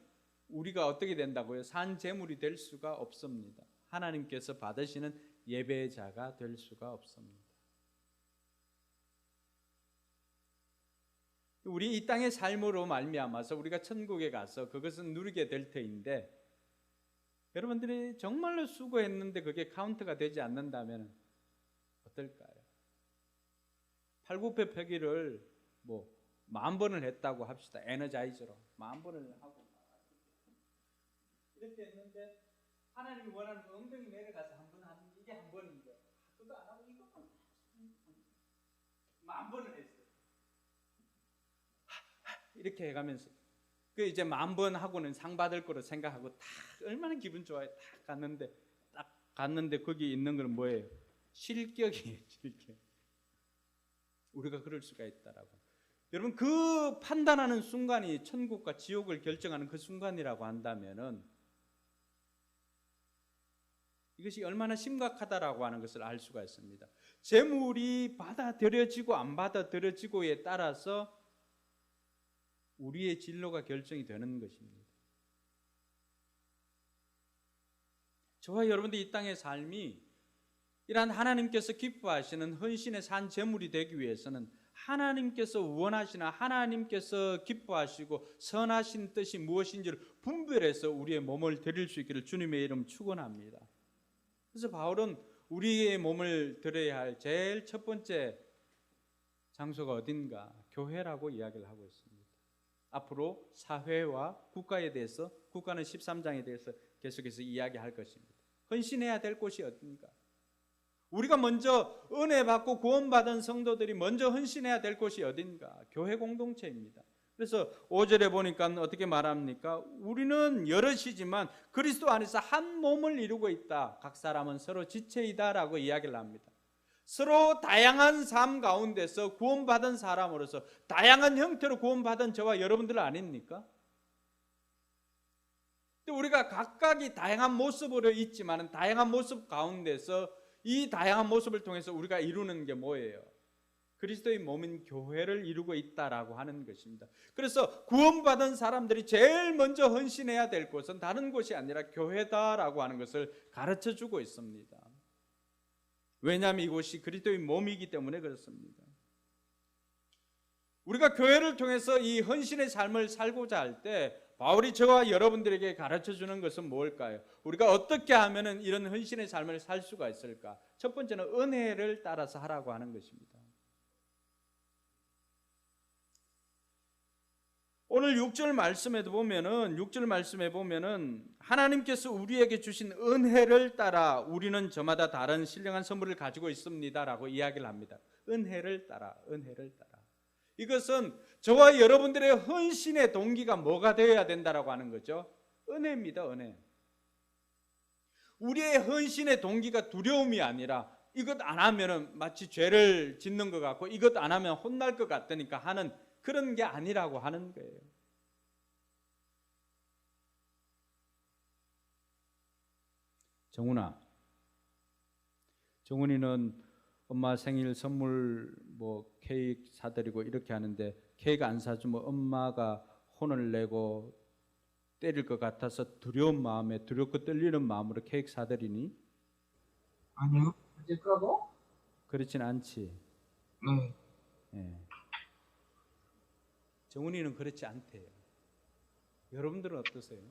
우리가 어떻게 된다고요? 산 제물이 될 수가 없습니다. 하나님께서 받으시는 예배자가 될 수가 없습니다. 우리 이 땅의 삶으로 말미암아서 우리가 천국에 가서 그것은 누리게 될 터인데, 여러분들이 정말로 수고했는데 그게 카운트가 되지 않는다면 어떨까요? 팔굽혀펴기를 10,000번을 했다고 합시다. 에너자이저로 10,000번을 하고 이렇게 했는데 하나님이 원하는 그 엉덩이 내려가서 한 번 하는 이게 한 번인데 그거 안 하고 이것만 10,000번을 했어요. 이렇게 해가면서 그 이제 10,000번 하고는 상 받을 거로 생각하고 딱 얼마나 기분 좋아요. 딱 갔는데 거기 있는 건 뭐예요? 실격이에요. 실격. 우리가 그럴 수가 있다라고. 여러분 그 판단하는 순간이 천국과 지옥을 결정하는 그 순간이라고 한다면은 이것이 얼마나 심각하다라고 하는 것을 알 수가 있습니다. 재물이 받아들여지고 안 받아들여지고에 따라서 우리의 진로가 결정이 되는 것입니다. 저와 여러분들 이 땅의 삶이 이러한 하나님께서 기뻐하시는 헌신의 산 제물이 되기 위해서는 하나님께서 원하시나 하나님께서 기뻐하시고 선하신 뜻이 무엇인지를 분별해서 우리의 몸을 드릴 수 있기를 주님의 이름 축원합니다. 그래서 바울은 우리의 몸을 드려야 할 제일 첫 번째 장소가 어딘가? 교회라고 이야기를 하고 있습니다. 앞으로 사회와 국가에 대해서, 국가는 13장에 대해서 계속해서 이야기할 것입니다. 헌신해야 될 곳이 어딘가? 우리가 먼저 은혜 받고 구원받은 성도들이 먼저 헌신해야 될 곳이 어딘가? 교회 공동체입니다. 그래서 5절에 보니까 어떻게 말합니까? 우리는 여럿이지만 그리스도 안에서 한 몸을 이루고 있다. 각 사람은 서로 지체이다라고 이야기를 합니다. 서로 다양한 삶 가운데서 구원받은 사람으로서 다양한 형태로 구원받은 저와 여러분들 아닙니까? 우리가 각각이 다양한 모습으로 있지만 다양한 모습 가운데서 이 다양한 모습을 통해서 우리가 이루는 게 뭐예요? 그리스도의 몸인 교회를 이루고 있다라고 하는 것입니다. 그래서 구원받은 사람들이 제일 먼저 헌신해야 될 곳은 다른 곳이 아니라 교회다라고 하는 것을 가르쳐 주고 있습니다. 왜냐하면 이곳이 그리스도의 몸이기 때문에 그렇습니다. 우리가 교회를 통해서 이 헌신의 삶을 살고자 할 때 바울이 저와 여러분들에게 가르쳐 주는 것은 뭘까요? 우리가 어떻게 하면 이런 헌신의 삶을 살 수가 있을까? 첫 번째는 은혜를 따라서 하라고 하는 것입니다. 오늘 6절 말씀에 보면은 하나님께서 우리에게 주신 은혜를 따라 우리는 저마다 다른 신령한 선물을 가지고 있습니다라고 이야기를 합니다. 은혜를 따라. 이것은 저와 여러분들의 헌신의 동기가 뭐가 되어야 된다라고 하는 거죠? 은혜입니다, 은혜. 우리의 헌신의 동기가 두려움이 아니라 이것 안 하면은 마치 죄를 짓는 것 같고 이것 안 하면 혼날 것 같으니까 하는 그런 게 아니라고 하는 거예요. 정훈이는 엄마 생일 선물 케이크 사드리고 이렇게 하는데 케이크 안 사주면 엄마가 혼을 내고 때릴 것 같아서 두렵고 떨리는 마음으로 케이크 사드리니? 아니요. 그러고? 그렇진 않지. 네. 정훈이는 그렇지 않대요. 여러분들은 어떠세요?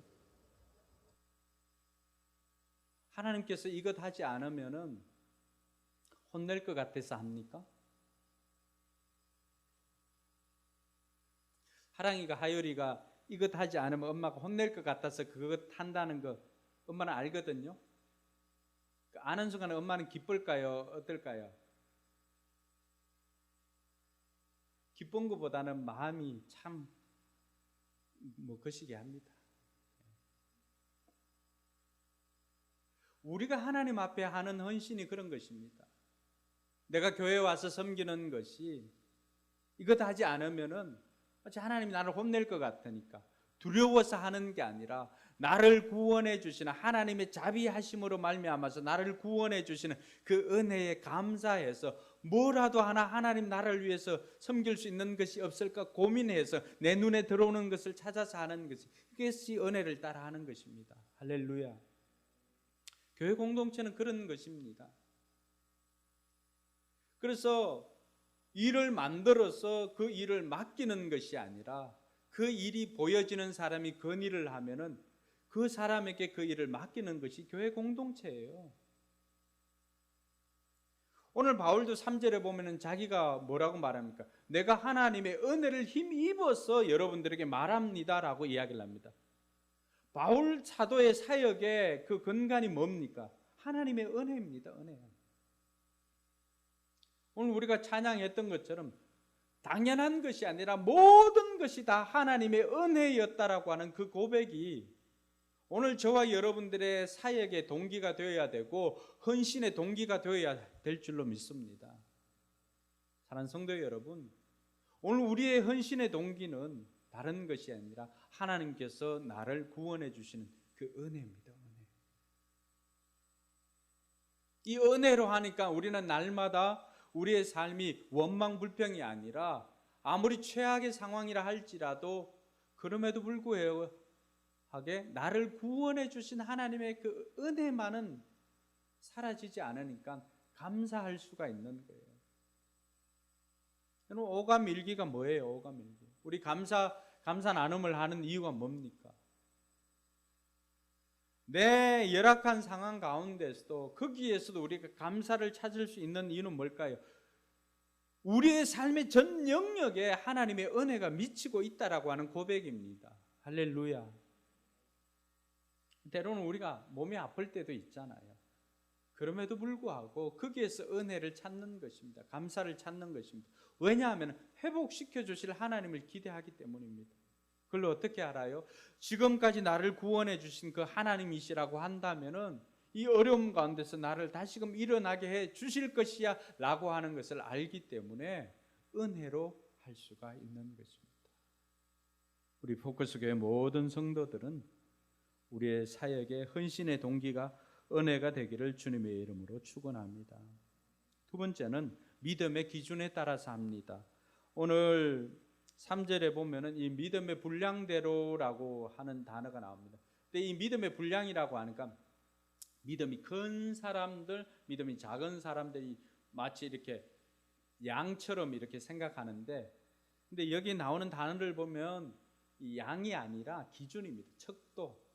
하나님께서 이것 하지 않으면은 혼낼 것 같아서 합니까? 하랑이가 하율이가 이것 하지 않으면 엄마가 혼낼 것 같아서 그것 한다는 거 엄마는 알거든요. 아는 순간에 엄마는 기쁠까요? 어떨까요? 기쁜 것보다는 마음이 참 거시기 합니다. 우리가 하나님 앞에 하는 헌신이 그런 것입니다. 내가 교회에 와서 섬기는 것이 이것 하지 않으면은 하나님이 나를 혼낼 것 같으니까 두려워서 하는 게 아니라 나를 구원해 주시는 하나님의 자비하심으로 말미암아서 나를 구원해 주시는 그 은혜에 감사해서 뭐라도 하나 하나님 나라를 위해서 섬길 수 있는 것이 없을까 고민해서 내 눈에 들어오는 것을 찾아서 하는 것이 이것이 은혜를 따라 하는 것입니다. 할렐루야. 교회 공동체는 그런 것입니다. 그래서 일을 만들어서 그 일을 맡기는 것이 아니라 그 일이 보여지는 사람이 그 일을 하면은 그 사람에게 그 일을 맡기는 것이 교회 공동체예요. 오늘 바울도 3절에 보면은 자기가 뭐라고 말합니까? 내가 하나님의 은혜를 힘입어서 여러분들에게 말합니다라고 이야기를 합니다. 바울 사도의 사역의 그 근간이 뭡니까? 하나님의 은혜입니다. 은혜. 오늘 우리가 찬양했던 것처럼 당연한 것이 아니라 모든 것이 다 하나님의 은혜였다라고 하는 그 고백이 오늘 저와 여러분들의 사역의 동기가 되어야 되고 헌신의 동기가 되어야 될 줄로 믿습니다. 사랑하는 성도 여러분, 오늘 우리의 헌신의 동기는 다른 것이 아니라 하나님께서 나를 구원해 주시는 그 은혜입니다. 은혜. 이 은혜로 하니까 우리는 날마다 우리의 삶이 원망불평이 아니라 아무리 최악의 상황이라 할지라도 그럼에도 불구하고 나를 구원해 주신 하나님의 그 은혜만은 사라지지 않으니까 감사할 수가 있는 거예요. 여러분, 오감일기가 뭐예요? 오감일기. 우리 감사 나눔을 하는 이유가 뭡니까? 내 열악한 상황 가운데서도 거기에서도 우리가 감사를 찾을 수 있는 이유는 뭘까요? 우리의 삶의 전 영역에 하나님의 은혜가 미치고 있다라고 하는 고백입니다. 할렐루야. 때로는 우리가 몸이 아플 때도 있잖아요. 그럼에도 불구하고 거기에서 은혜를 찾는 것입니다. 감사를 찾는 것입니다. 왜냐하면 회복시켜 주실 하나님을 기대하기 때문입니다. 그걸 어떻게 알아요? 지금까지 나를 구원해 주신 그 하나님이시라고 한다면은 이 어려움 가운데서 나를 다시금 일어나게 해 주실 것이야 라고 하는 것을 알기 때문에 은혜로 할 수가 있는 것입니다. 우리 포커스교회 모든 성도들은 우리의 사역의 헌신의 동기가 은혜가 되기를 주님의 이름으로 축원합니다. 두 번째는 믿음의 기준에 따라서 합니다. 오늘 3절에 보면은 이 믿음의 분량대로라고 하는 단어가 나옵니다. 근데 이 믿음의 분량이라고 하니까 믿음이 큰 사람들, 믿음이 작은 사람들이 마치 이렇게 양처럼 이렇게 생각하는데, 근데 여기 나오는 단어를 보면 이 양이 아니라 기준입니다. 척도.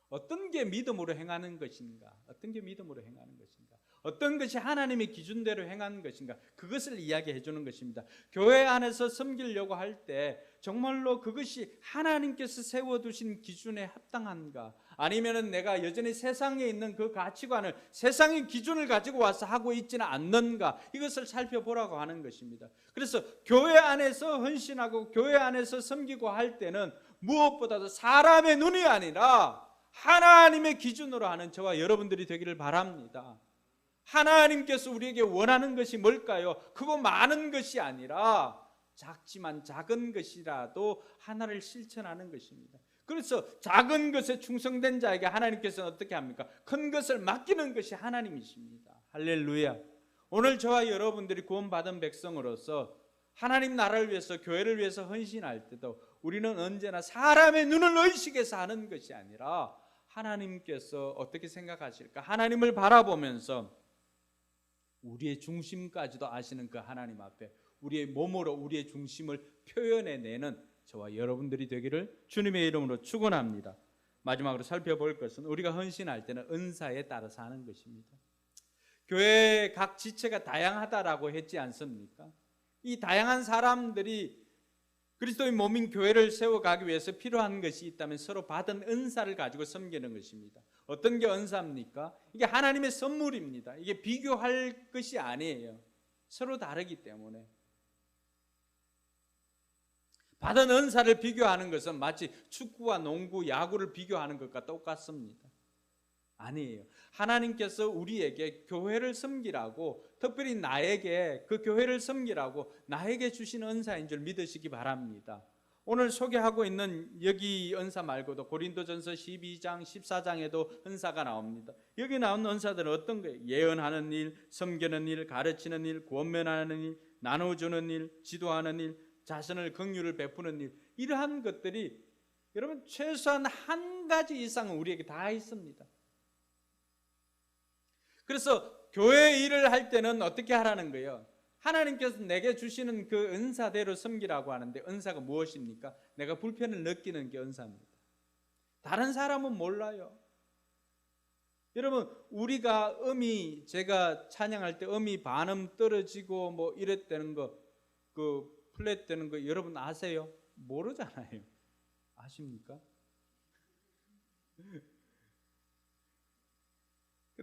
어떤 게 믿음으로 행하는 것인가? 어떤 게 믿음으로 행하는 것인가? 어떤 것이 하나님의 기준대로 행하는 것인가? 그것을 이야기해 주는 것입니다. 교회 안에서 섬기려고 할 때 정말로 그것이 하나님께서 세워두신 기준에 합당한가? 아니면은 내가 여전히 세상에 있는 그 가치관을 세상의 기준을 가지고 와서 하고 있지는 않는가? 이것을 살펴보라고 하는 것입니다. 그래서 교회 안에서 헌신하고 교회 안에서 섬기고 할 때는 무엇보다도 사람의 눈이 아니라 하나님의 기준으로 하는 저와 여러분들이 되기를 바랍니다. 하나님께서 우리에게 원하는 것이 뭘까요? 그거 많은 것이 아니라 작지만 작은 것이라도 하나를 실천하는 것입니다. 그래서 작은 것에 충성된 자에게 하나님께서는 어떻게 합니까? 큰 것을 맡기는 것이 하나님이십니다. 할렐루야. 오늘 저와 여러분들이 구원받은 백성으로서 하나님 나라를 위해서, 교회를 위해서 헌신할 때도 우리는 언제나 사람의 눈을 의식해서 하는 것이 아니라 하나님께서 어떻게 생각하실까? 하나님을 바라보면서 우리의 중심까지도 아시는 그 하나님 앞에 우리의 몸으로 우리의 중심을 표현해내는 저와 여러분들이 되기를 주님의 이름으로 축원합니다. 마지막으로 살펴볼 것은 우리가 헌신할 때는 은사에 따라서 하는 것입니다. 교회 각 지체가 다양하다라고 했지 않습니까? 이 다양한 사람들이 그리스도의 몸인 교회를 세워가기 위해서 필요한 것이 있다면 서로 받은 은사를 가지고 섬기는 것입니다. 어떤 게 은사입니까? 이게 하나님의 선물입니다. 이게 비교할 것이 아니에요. 서로 다르기 때문에. 받은 은사를 비교하는 것은 마치 축구와 농구, 야구를 비교하는 것과 똑같습니다. 아니에요. 하나님께서 우리에게 교회를 섬기라고, 특별히 나에게 그 교회를 섬기라고 나에게 주신 은사인 줄 믿으시기 바랍니다. 오늘 소개하고 있는 여기 은사 말고도 고린도전서 12장, 14장에도 은사가 나옵니다. 여기 나온 은사들은 어떤 거예요? 예언하는 일, 섬기는 일, 가르치는 일, 권면하는 일, 나눠주는 일, 지도하는 일, 자신을 긍휼을 베푸는 일, 이러한 것들이 여러분 최소한 한 가지 이상은 우리에게 다 있습니다. 그래서 교회 일을 할 때는 어떻게 하라는 거예요? 하나님께서 내게 주시는 그 은사대로 섬기라고 하는데, 은사가 무엇입니까? 내가 불편을 느끼는 게 은사입니다. 다른 사람은 몰라요. 여러분, 우리가 제가 찬양할 때 음이 반음 떨어지고 뭐 이랬다는 거, 그 플랫 되는 거 여러분 아세요? 모르잖아요. 아십니까?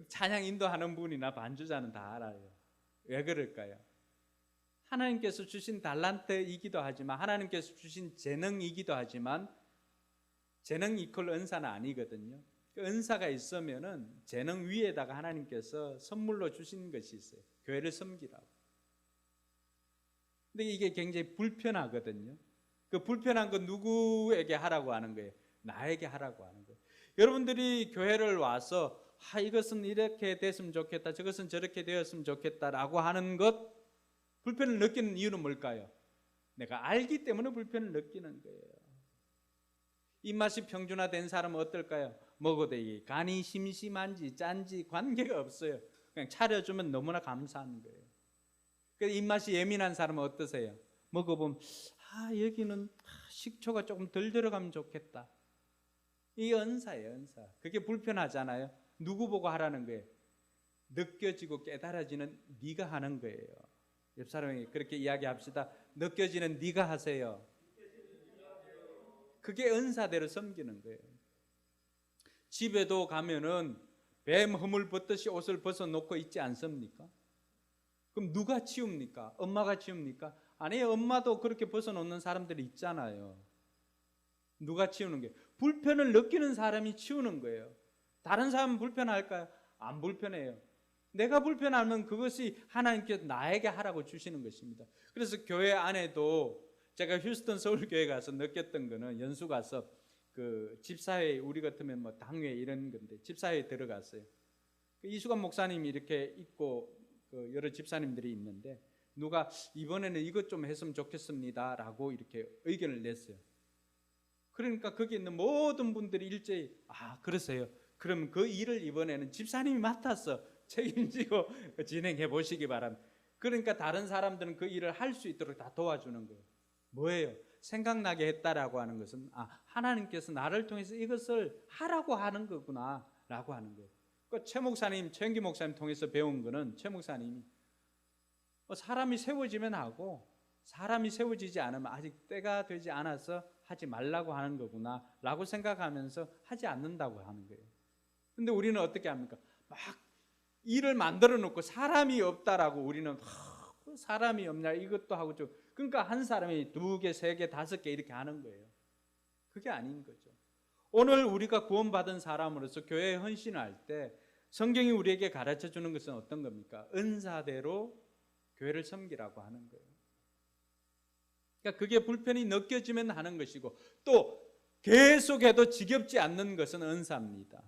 찬양 인도하는 분이나 반주자는 다 알아요. 왜 그럴까요? 하나님께서 주신 달란트이기도 하지만, 하나님께서 주신 재능이기도 하지만, 재능 이퀄 은사는 아니거든요. 그 은사가 있으면은 재능 위에다가 하나님께서 선물로 주신 것이 있어요. 교회를 섬기라고. 근데 이게 굉장히 불편하거든요. 그 불편한 거 누구에게 하라고 하는 거예요? 나에게 하라고 하는 거예요. 여러분들이 교회를 와서 이것은 이렇게 됐으면 좋겠다, 저것은 저렇게 되었으면 좋겠다라고 하는 것, 불편을 느끼는 이유는 뭘까요? 내가 알기 때문에 불편을 느끼는 거예요. 입맛이 평준화된 사람은 어떨까요? 먹어도 이게 간이 심심한지 짠지 관계가 없어요. 그냥 차려주면 너무나 감사한 거예요. 그 입맛이 예민한 사람은 어떠세요? 먹어보면 여기는 식초가 조금 덜 들어가면 좋겠다. 이게 은사예요, 은사. 그게 불편하잖아요. 누구 보고 하라는 거예요? 느껴지고 깨달아지는 네가 하는 거예요. 옆 사람에게 그렇게 이야기합시다. 느껴지는 네가 하세요. 그게 은사대로 섬기는 거예요. 집에도 가면은 뱀 허물 벗듯이 옷을 벗어놓고 있지 않습니까? 그럼 누가 치웁니까? 엄마가 치웁니까? 아니에요. 엄마도 그렇게 벗어놓는 사람들이 있잖아요. 누가 치우는 게? 불편을 느끼는 사람이 치우는 거예요. 다른 사람은 불편할까요? 안 불편해요. 내가 불편하면 그것이 하나님께서 나에게 하라고 주시는 것입니다. 그래서 교회 안에도 제가 휴스턴 서울교회 가서 느꼈던 거는, 연수 가서 그 집사회, 우리 같으면 뭐 당회 이런 건데 집사회에 들어갔어요. 이수관 목사님이 이렇게 있고 여러 집사님들이 있는데 누가 이번에는 이것 좀 했으면 좋겠습니다 라고 이렇게 의견을 냈어요. 그러니까 거기 있는 모든 분들이 일제히 그러세요. 그럼 그 일을 이번에는 집사님이 맡아서 책임지고 진행해 보시기 바랍니다. 그러니까 다른 사람들은 그 일을 할 수 있도록 다 도와주는 거예요. 뭐예요? 생각나게 했다라고 하는 것은 하나님께서 나를 통해서 이것을 하라고 하는 거구나 라고 하는 거예요. 그 최 목사님, 최영기 목사님 통해서 배운 거는, 최 목사님이 사람이 세워지면 하고 사람이 세워지지 않으면 아직 때가 되지 않아서 하지 말라고 하는 거구나 라고 생각하면서 하지 않는다고 하는 거예요. 근데 우리는 어떻게 합니까? 막 일을 만들어 놓고 사람이 없다라고 우리는 사람이 없냐 이것도 하고 좀, 그러니까 한 사람이 2개, 3개, 5개 이렇게 하는 거예요. 그게 아닌 거죠. 오늘 우리가 구원받은 사람으로서 교회에 헌신할 때 성경이 우리에게 가르쳐 주는 것은 어떤 겁니까? 은사대로 교회를 섬기라고 하는 거예요. 그러니까 그게 불편이 느껴지면 하는 것이고, 또 계속해도 지겹지 않는 것은 은사입니다.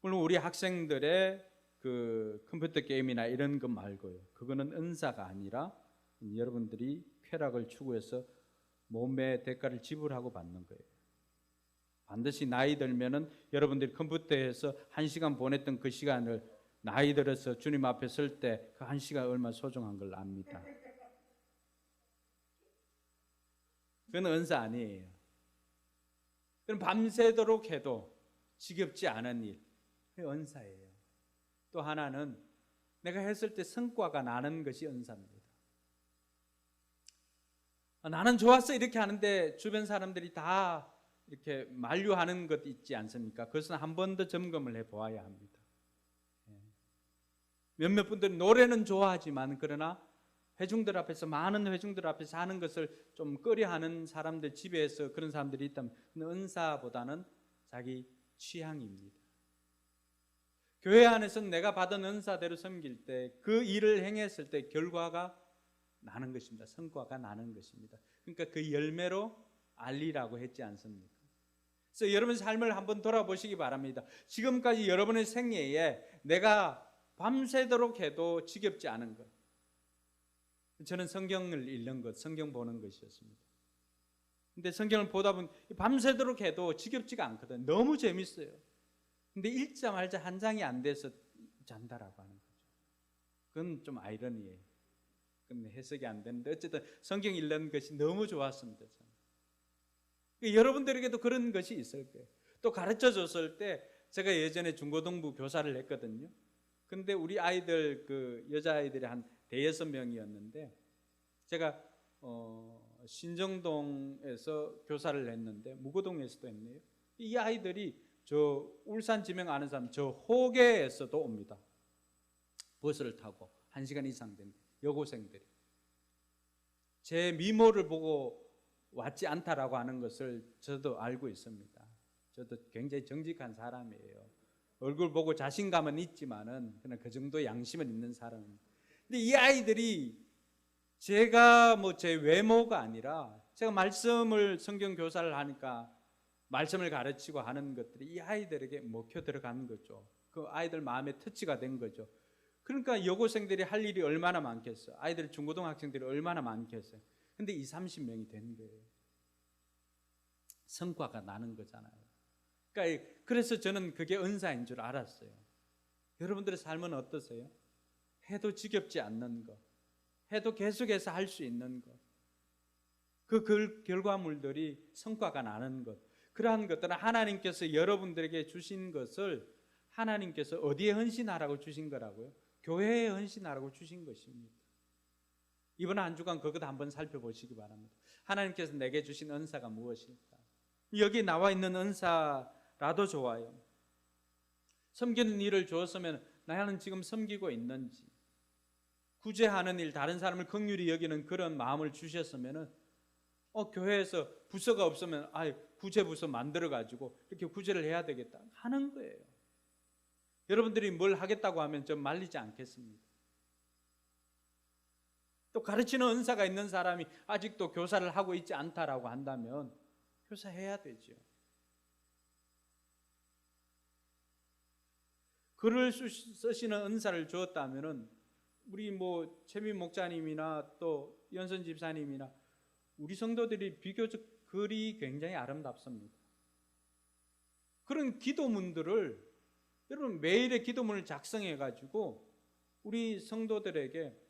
물론 우리 학생들의 그 컴퓨터 게임이나 이런 것 말고요, 그거는 은사가 아니라 여러분들이 쾌락을 추구해서 몸의 대가를 지불하고 받는 거예요. 반드시 나이 들면은 여러분들이 컴퓨터에서 1시간 보냈던 그 시간을 나이 들어서 주님 앞에 설 때 그 1시간 얼마나 소중한 걸 압니다. 그건 은사 아니에요. 그럼 밤새도록 해도 지겹지 않은 일, 그게 은사예요. 또 하나는 내가 했을 때 성과가 나는 것이 은사입니다. 나는 좋았어 이렇게 하는데 주변 사람들이 다 이렇게 만류하는 것 있지 않습니까? 그것은 한 번 더 점검을 해보아야 합니다. 몇몇 분들은 노래는 좋아하지만 그러나 회중들 앞에서, 많은 회중들 앞에서 하는 것을 좀 꺼려하는 사람들, 집에서 그런 사람들이 있다면 은사보다는 자기 취향입니다. 교회 안에서는 내가 받은 은사대로 섬길 때, 그 일을 행했을 때 결과가 나는 것입니다. 성과가 나는 것입니다. 그러니까 그 열매로 알리라고 했지 않습니까? 그래서 여러분 삶을 한번 돌아보시기 바랍니다. 지금까지 여러분의 생애에 내가 밤새도록 해도 지겹지 않은 것, 저는 성경을 읽는 것, 성경 보는 것이었습니다. 근데 성경을 보다 보면 밤새도록 해도 지겹지가 않거든. 너무 재밌어요. 근데 읽자마자 한 장이 안 돼서 잔다라고 하는 거죠. 그건 좀 아이러니예요. 근데 해석이 안 되는데 어쨌든 성경 읽는 것이 너무 좋았습니다. 저는. 여러분들에게도 그런 것이 있을 거예요. 또 가르쳐 줬을 때, 제가 예전에 중고등부 교사를 했거든요. 근데 우리 아이들, 그 여자아이들이 한 5-6명이었는데 제가 신정동에서 교사를 했는데 무거동에서도 했네요. 이 아이들이 저 울산 지명 아는 사람, 저 호계에서도 옵니다. 버스를 타고 1시간 이상 된 여고생들이 제 미모를 보고 왔지 않다라고 하는 것을 저도 알고 있습니다. 저도 굉장히 정직한 사람이에요. 얼굴 보고 자신감은 있지만은 그냥 그 정도 양심은 있는 사람입니다. 근데 이 아이들이 제가 뭐 제 외모가 아니라, 제가 말씀을, 성경 교사를 하니까 말씀을 가르치고 하는 것들이 이 아이들에게 먹혀 들어간 거죠. 그 아이들 마음에 터치가 된 거죠. 그러니까 여고생들이 할 일이 얼마나 많겠어요. 아이들, 중고등학생들이 얼마나 많겠어요. 근데 20-30명이 된 거예요. 성과가 나는 거잖아요. 그러니까 그래서 저는 그게 은사인 줄 알았어요. 여러분들의 삶은 어떠세요? 해도 지겹지 않는 것, 해도 계속해서 할 수 있는 것, 결과물들이 성과가 나는 것, 그러한 것들은 하나님께서 여러분들에게 주신 것을 하나님께서 어디에 헌신하라고 주신 거라고요? 교회에 헌신하라고 주신 것입니다. 이번 한 주간 그것 한번 살펴보시기 바랍니다. 하나님께서 내게 주신 은사가 무엇일까? 여기 나와 있는 은사라도 좋아요. 섬기는 일을 주었으면 나는 지금 섬기고 있는지, 구제하는 일, 다른 사람을 긍휼히 여기는 그런 마음을 주셨으면 교회에서 부서가 없으면 구제 부서 만들어 가지고 이렇게 구제를 해야 되겠다 하는 거예요. 여러분들이 뭘 하겠다고 하면 좀 말리지 않겠습니다. 또 가르치는 은사가 있는 사람이 아직도 교사를 하고 있지 않다라고 한다면 교사해야 되죠. 글을 쓰시는 은사를 주었다면은 우리 최민 목사님이나 또 연선 집사님이나 우리 성도들이 비교적 글이 굉장히 아름답습니다. 그런 기도문들을 여러분 매일의 기도문을 작성해 가지고 우리 성도들에게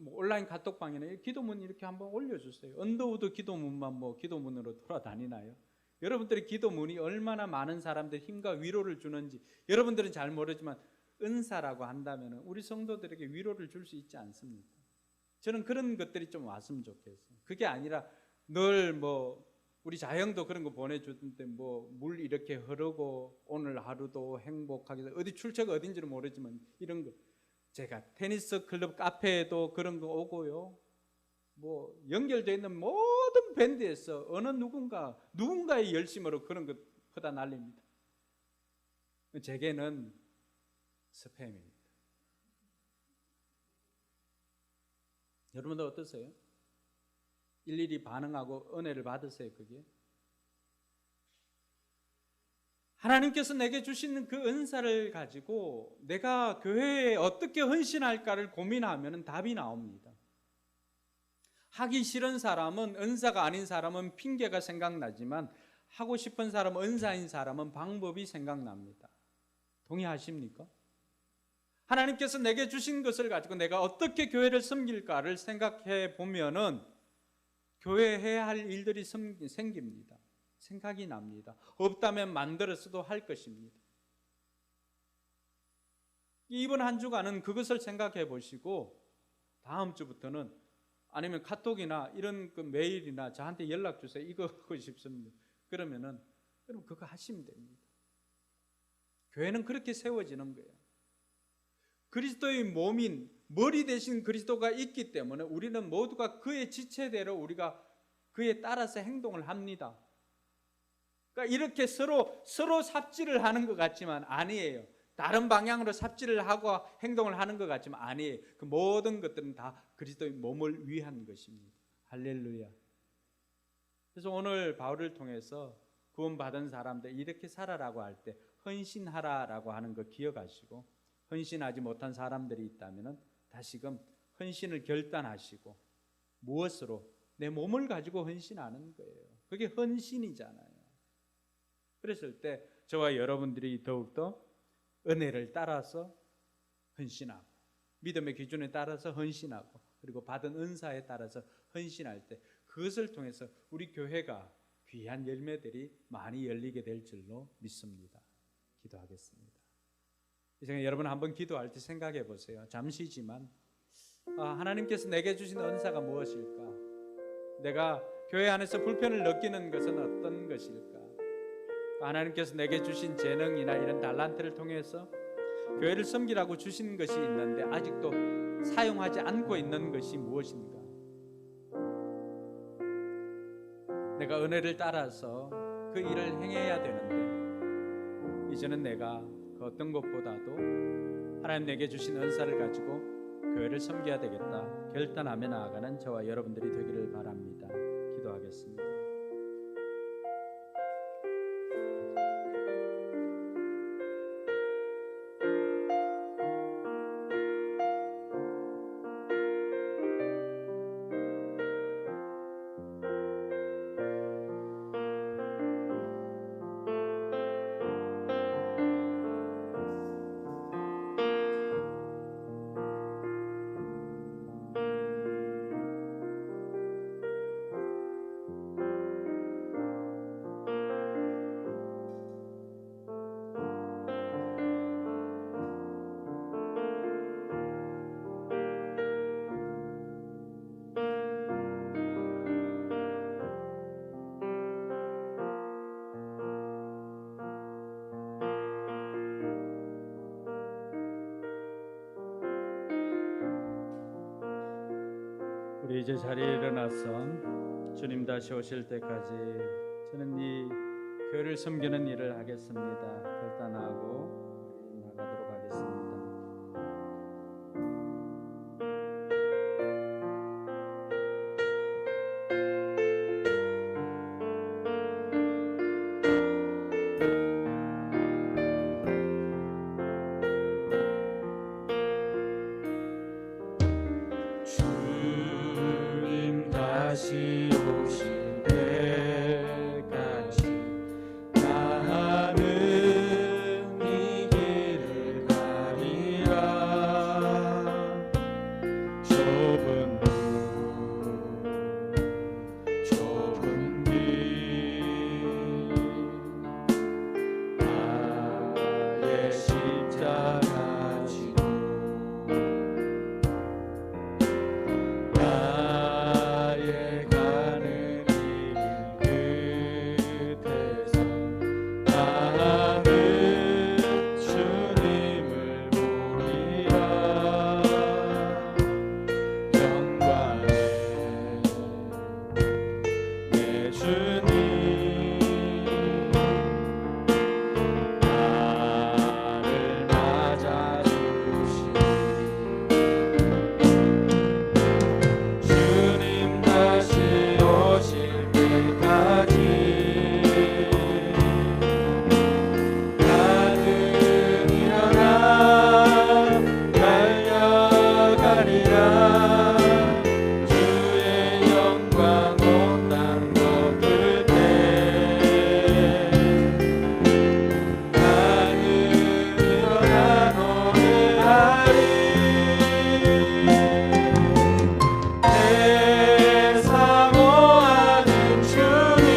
온라인 카톡방이나 기도문 이렇게 한번 올려주세요. 언더우드 기도문만 기도문으로 돌아다니나요? 여러분들의 기도문이 얼마나 많은 사람들 힘과 위로를 주는지 여러분들은 잘 모르지만 은사라고 한다면 우리 성도들에게 위로를 줄 수 있지 않습니까? 저는 그런 것들이 좀 왔으면 좋겠어요. 그게 아니라 늘 우리 자영도 그런 거 보내주던데 물 이렇게 흐르고 오늘 하루도 행복하게 어디 출처가 어딘지는 모르지만 이런 거 제가 테니스 클럽 카페에도 그런 거 오고요. 연결되어 있는 모든 밴드에서 어느 누군가의 열심으로 그런 거 퍼다 날립니다. 제게는 스팸입니다. 여러분들 어떠세요? 일일이 반응하고 은혜를 받으세요, 그게? 하나님께서 내게 주시는 그 은사를 가지고 내가 교회에 어떻게 헌신할까를 고민하면 답이 나옵니다. 하기 싫은 사람은, 은사가 아닌 사람은 핑계가 생각나지만 하고 싶은 사람은, 은사인 사람은 방법이 생각납니다. 동의하십니까? 하나님께서 내게 주신 것을 가지고 내가 어떻게 교회를 섬길까를 생각해 보면은 교회에 해야 할 일들이 생깁니다. 생각이 납니다. 없다면 만들어서도 할 것입니다. 이번 한 주간은 그것을 생각해 보시고 다음 주부터는 아니면 카톡이나 이런 메일이나 저한테 연락 주세요. 이거 하고 싶습니다. 그러면은 여러분 그거 하시면 됩니다. 교회는 그렇게 세워지는 거예요. 그리스도의 몸인 머리 대신 그리스도가 있기 때문에 우리는 모두가 그의 지체대로 우리가 그에 따라서 행동을 합니다. 그러니까 이렇게 서로 삽질을 하는 것 같지만 아니에요. 다른 방향으로 삽질을 하고 행동을 하는 것 같지만 아니에요. 그 모든 것들은 다 그리스도의 몸을 위한 것입니다. 할렐루야. 그래서 오늘 바울을 통해서 구원받은 사람들 이렇게 살아라고 할 때 헌신하라라고 하는 거 기억하시고, 헌신하지 못한 사람들이 있다면 다시금 헌신을 결단하시고, 무엇으로? 내 몸을 가지고 헌신하는 거예요. 그게 헌신이잖아요. 그랬을 때 저와 여러분들이 더욱더 은혜를 따라서 헌신하고, 믿음의 기준에 따라서 헌신하고, 그리고 받은 은사에 따라서 헌신할 때 그것을 통해서 우리 교회가 귀한 열매들이 많이 열리게 될 줄로 믿습니다. 기도하겠습니다. 이 시간에 여러분 한번 기도할 때 생각해 보세요. 잠시지만 하나님께서 내게 주신 은사가 무엇일까? 내가 교회 안에서 불편을 느끼는 것은 어떤 것일까? 하나님께서 내게 주신 재능이나 이런 달란트를 통해서 교회를 섬기라고 주신 것이 있는데 아직도 사용하지 않고 있는 것이 무엇인가? 내가 은혜를 따라서 그 일을 행해야 되는데 이제는 내가 그 어떤 것보다도 하나님 내게 주신 은사를 가지고 교회를 섬겨야 되겠다 결단하며 나아가는 저와 여러분들이 되기를 바랍니다. 기도하겠습니다. 우리 이제 자리에 일어나서 주님 다시 오실 때까지 저는 이 교회를 섬기는 일을 하겠습니다. 결단하고 나가도록 하겠습니다. 주님 다시 오실 때까지 나는 이 길을 가리라. 좁은 길 나의 십자가 지고 나의 가는 길 끝에서 나는 주님을 보리라. 영광의 내 주님 나를 맞아주시니 주님 다시 오실 때까지 나는 일어나 달려가리라. 주의 영광 온 땅 덮을 때 나는 일어나 노래하리. 내 사모하는 주님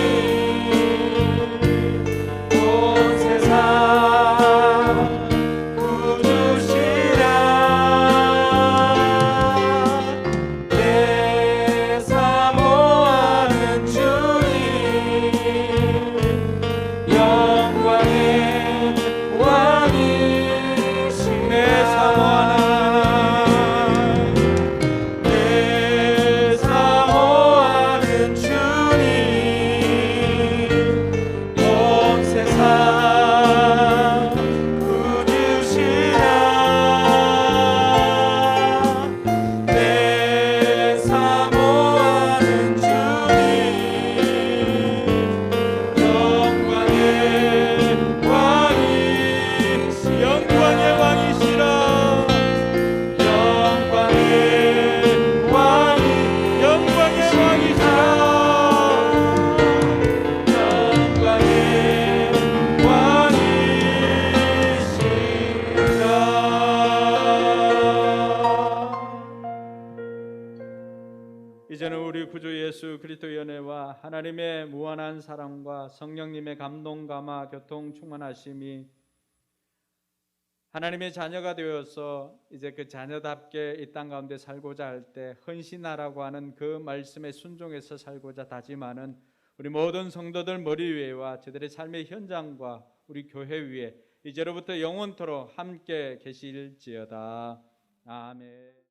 온 세상 구주시라. 내 사모하는 주님 영광의 왕이시라. 내 사모하는 주님 온 세상 구주시라. 내 사모하는 주님 영광의 왕이시라. 영광의 왕이시라. 이제는 우리 구주 예수 그리스도의 은혜와 하나님의 무한한 사랑과 성령님의 감동 감화 교통 충만하심이 하나님의 자녀가 되어서 이제 그 자녀답게 이 땅 가운데 살고자 할 때 헌신하라고 하는 그 말씀에 순종해서 살고자 다짐하는 우리 모든 성도들 머리 위에와 저들의 삶의 현장과 우리 교회 위에 이제로부터 영원토록 함께 계실지어다. 아멘.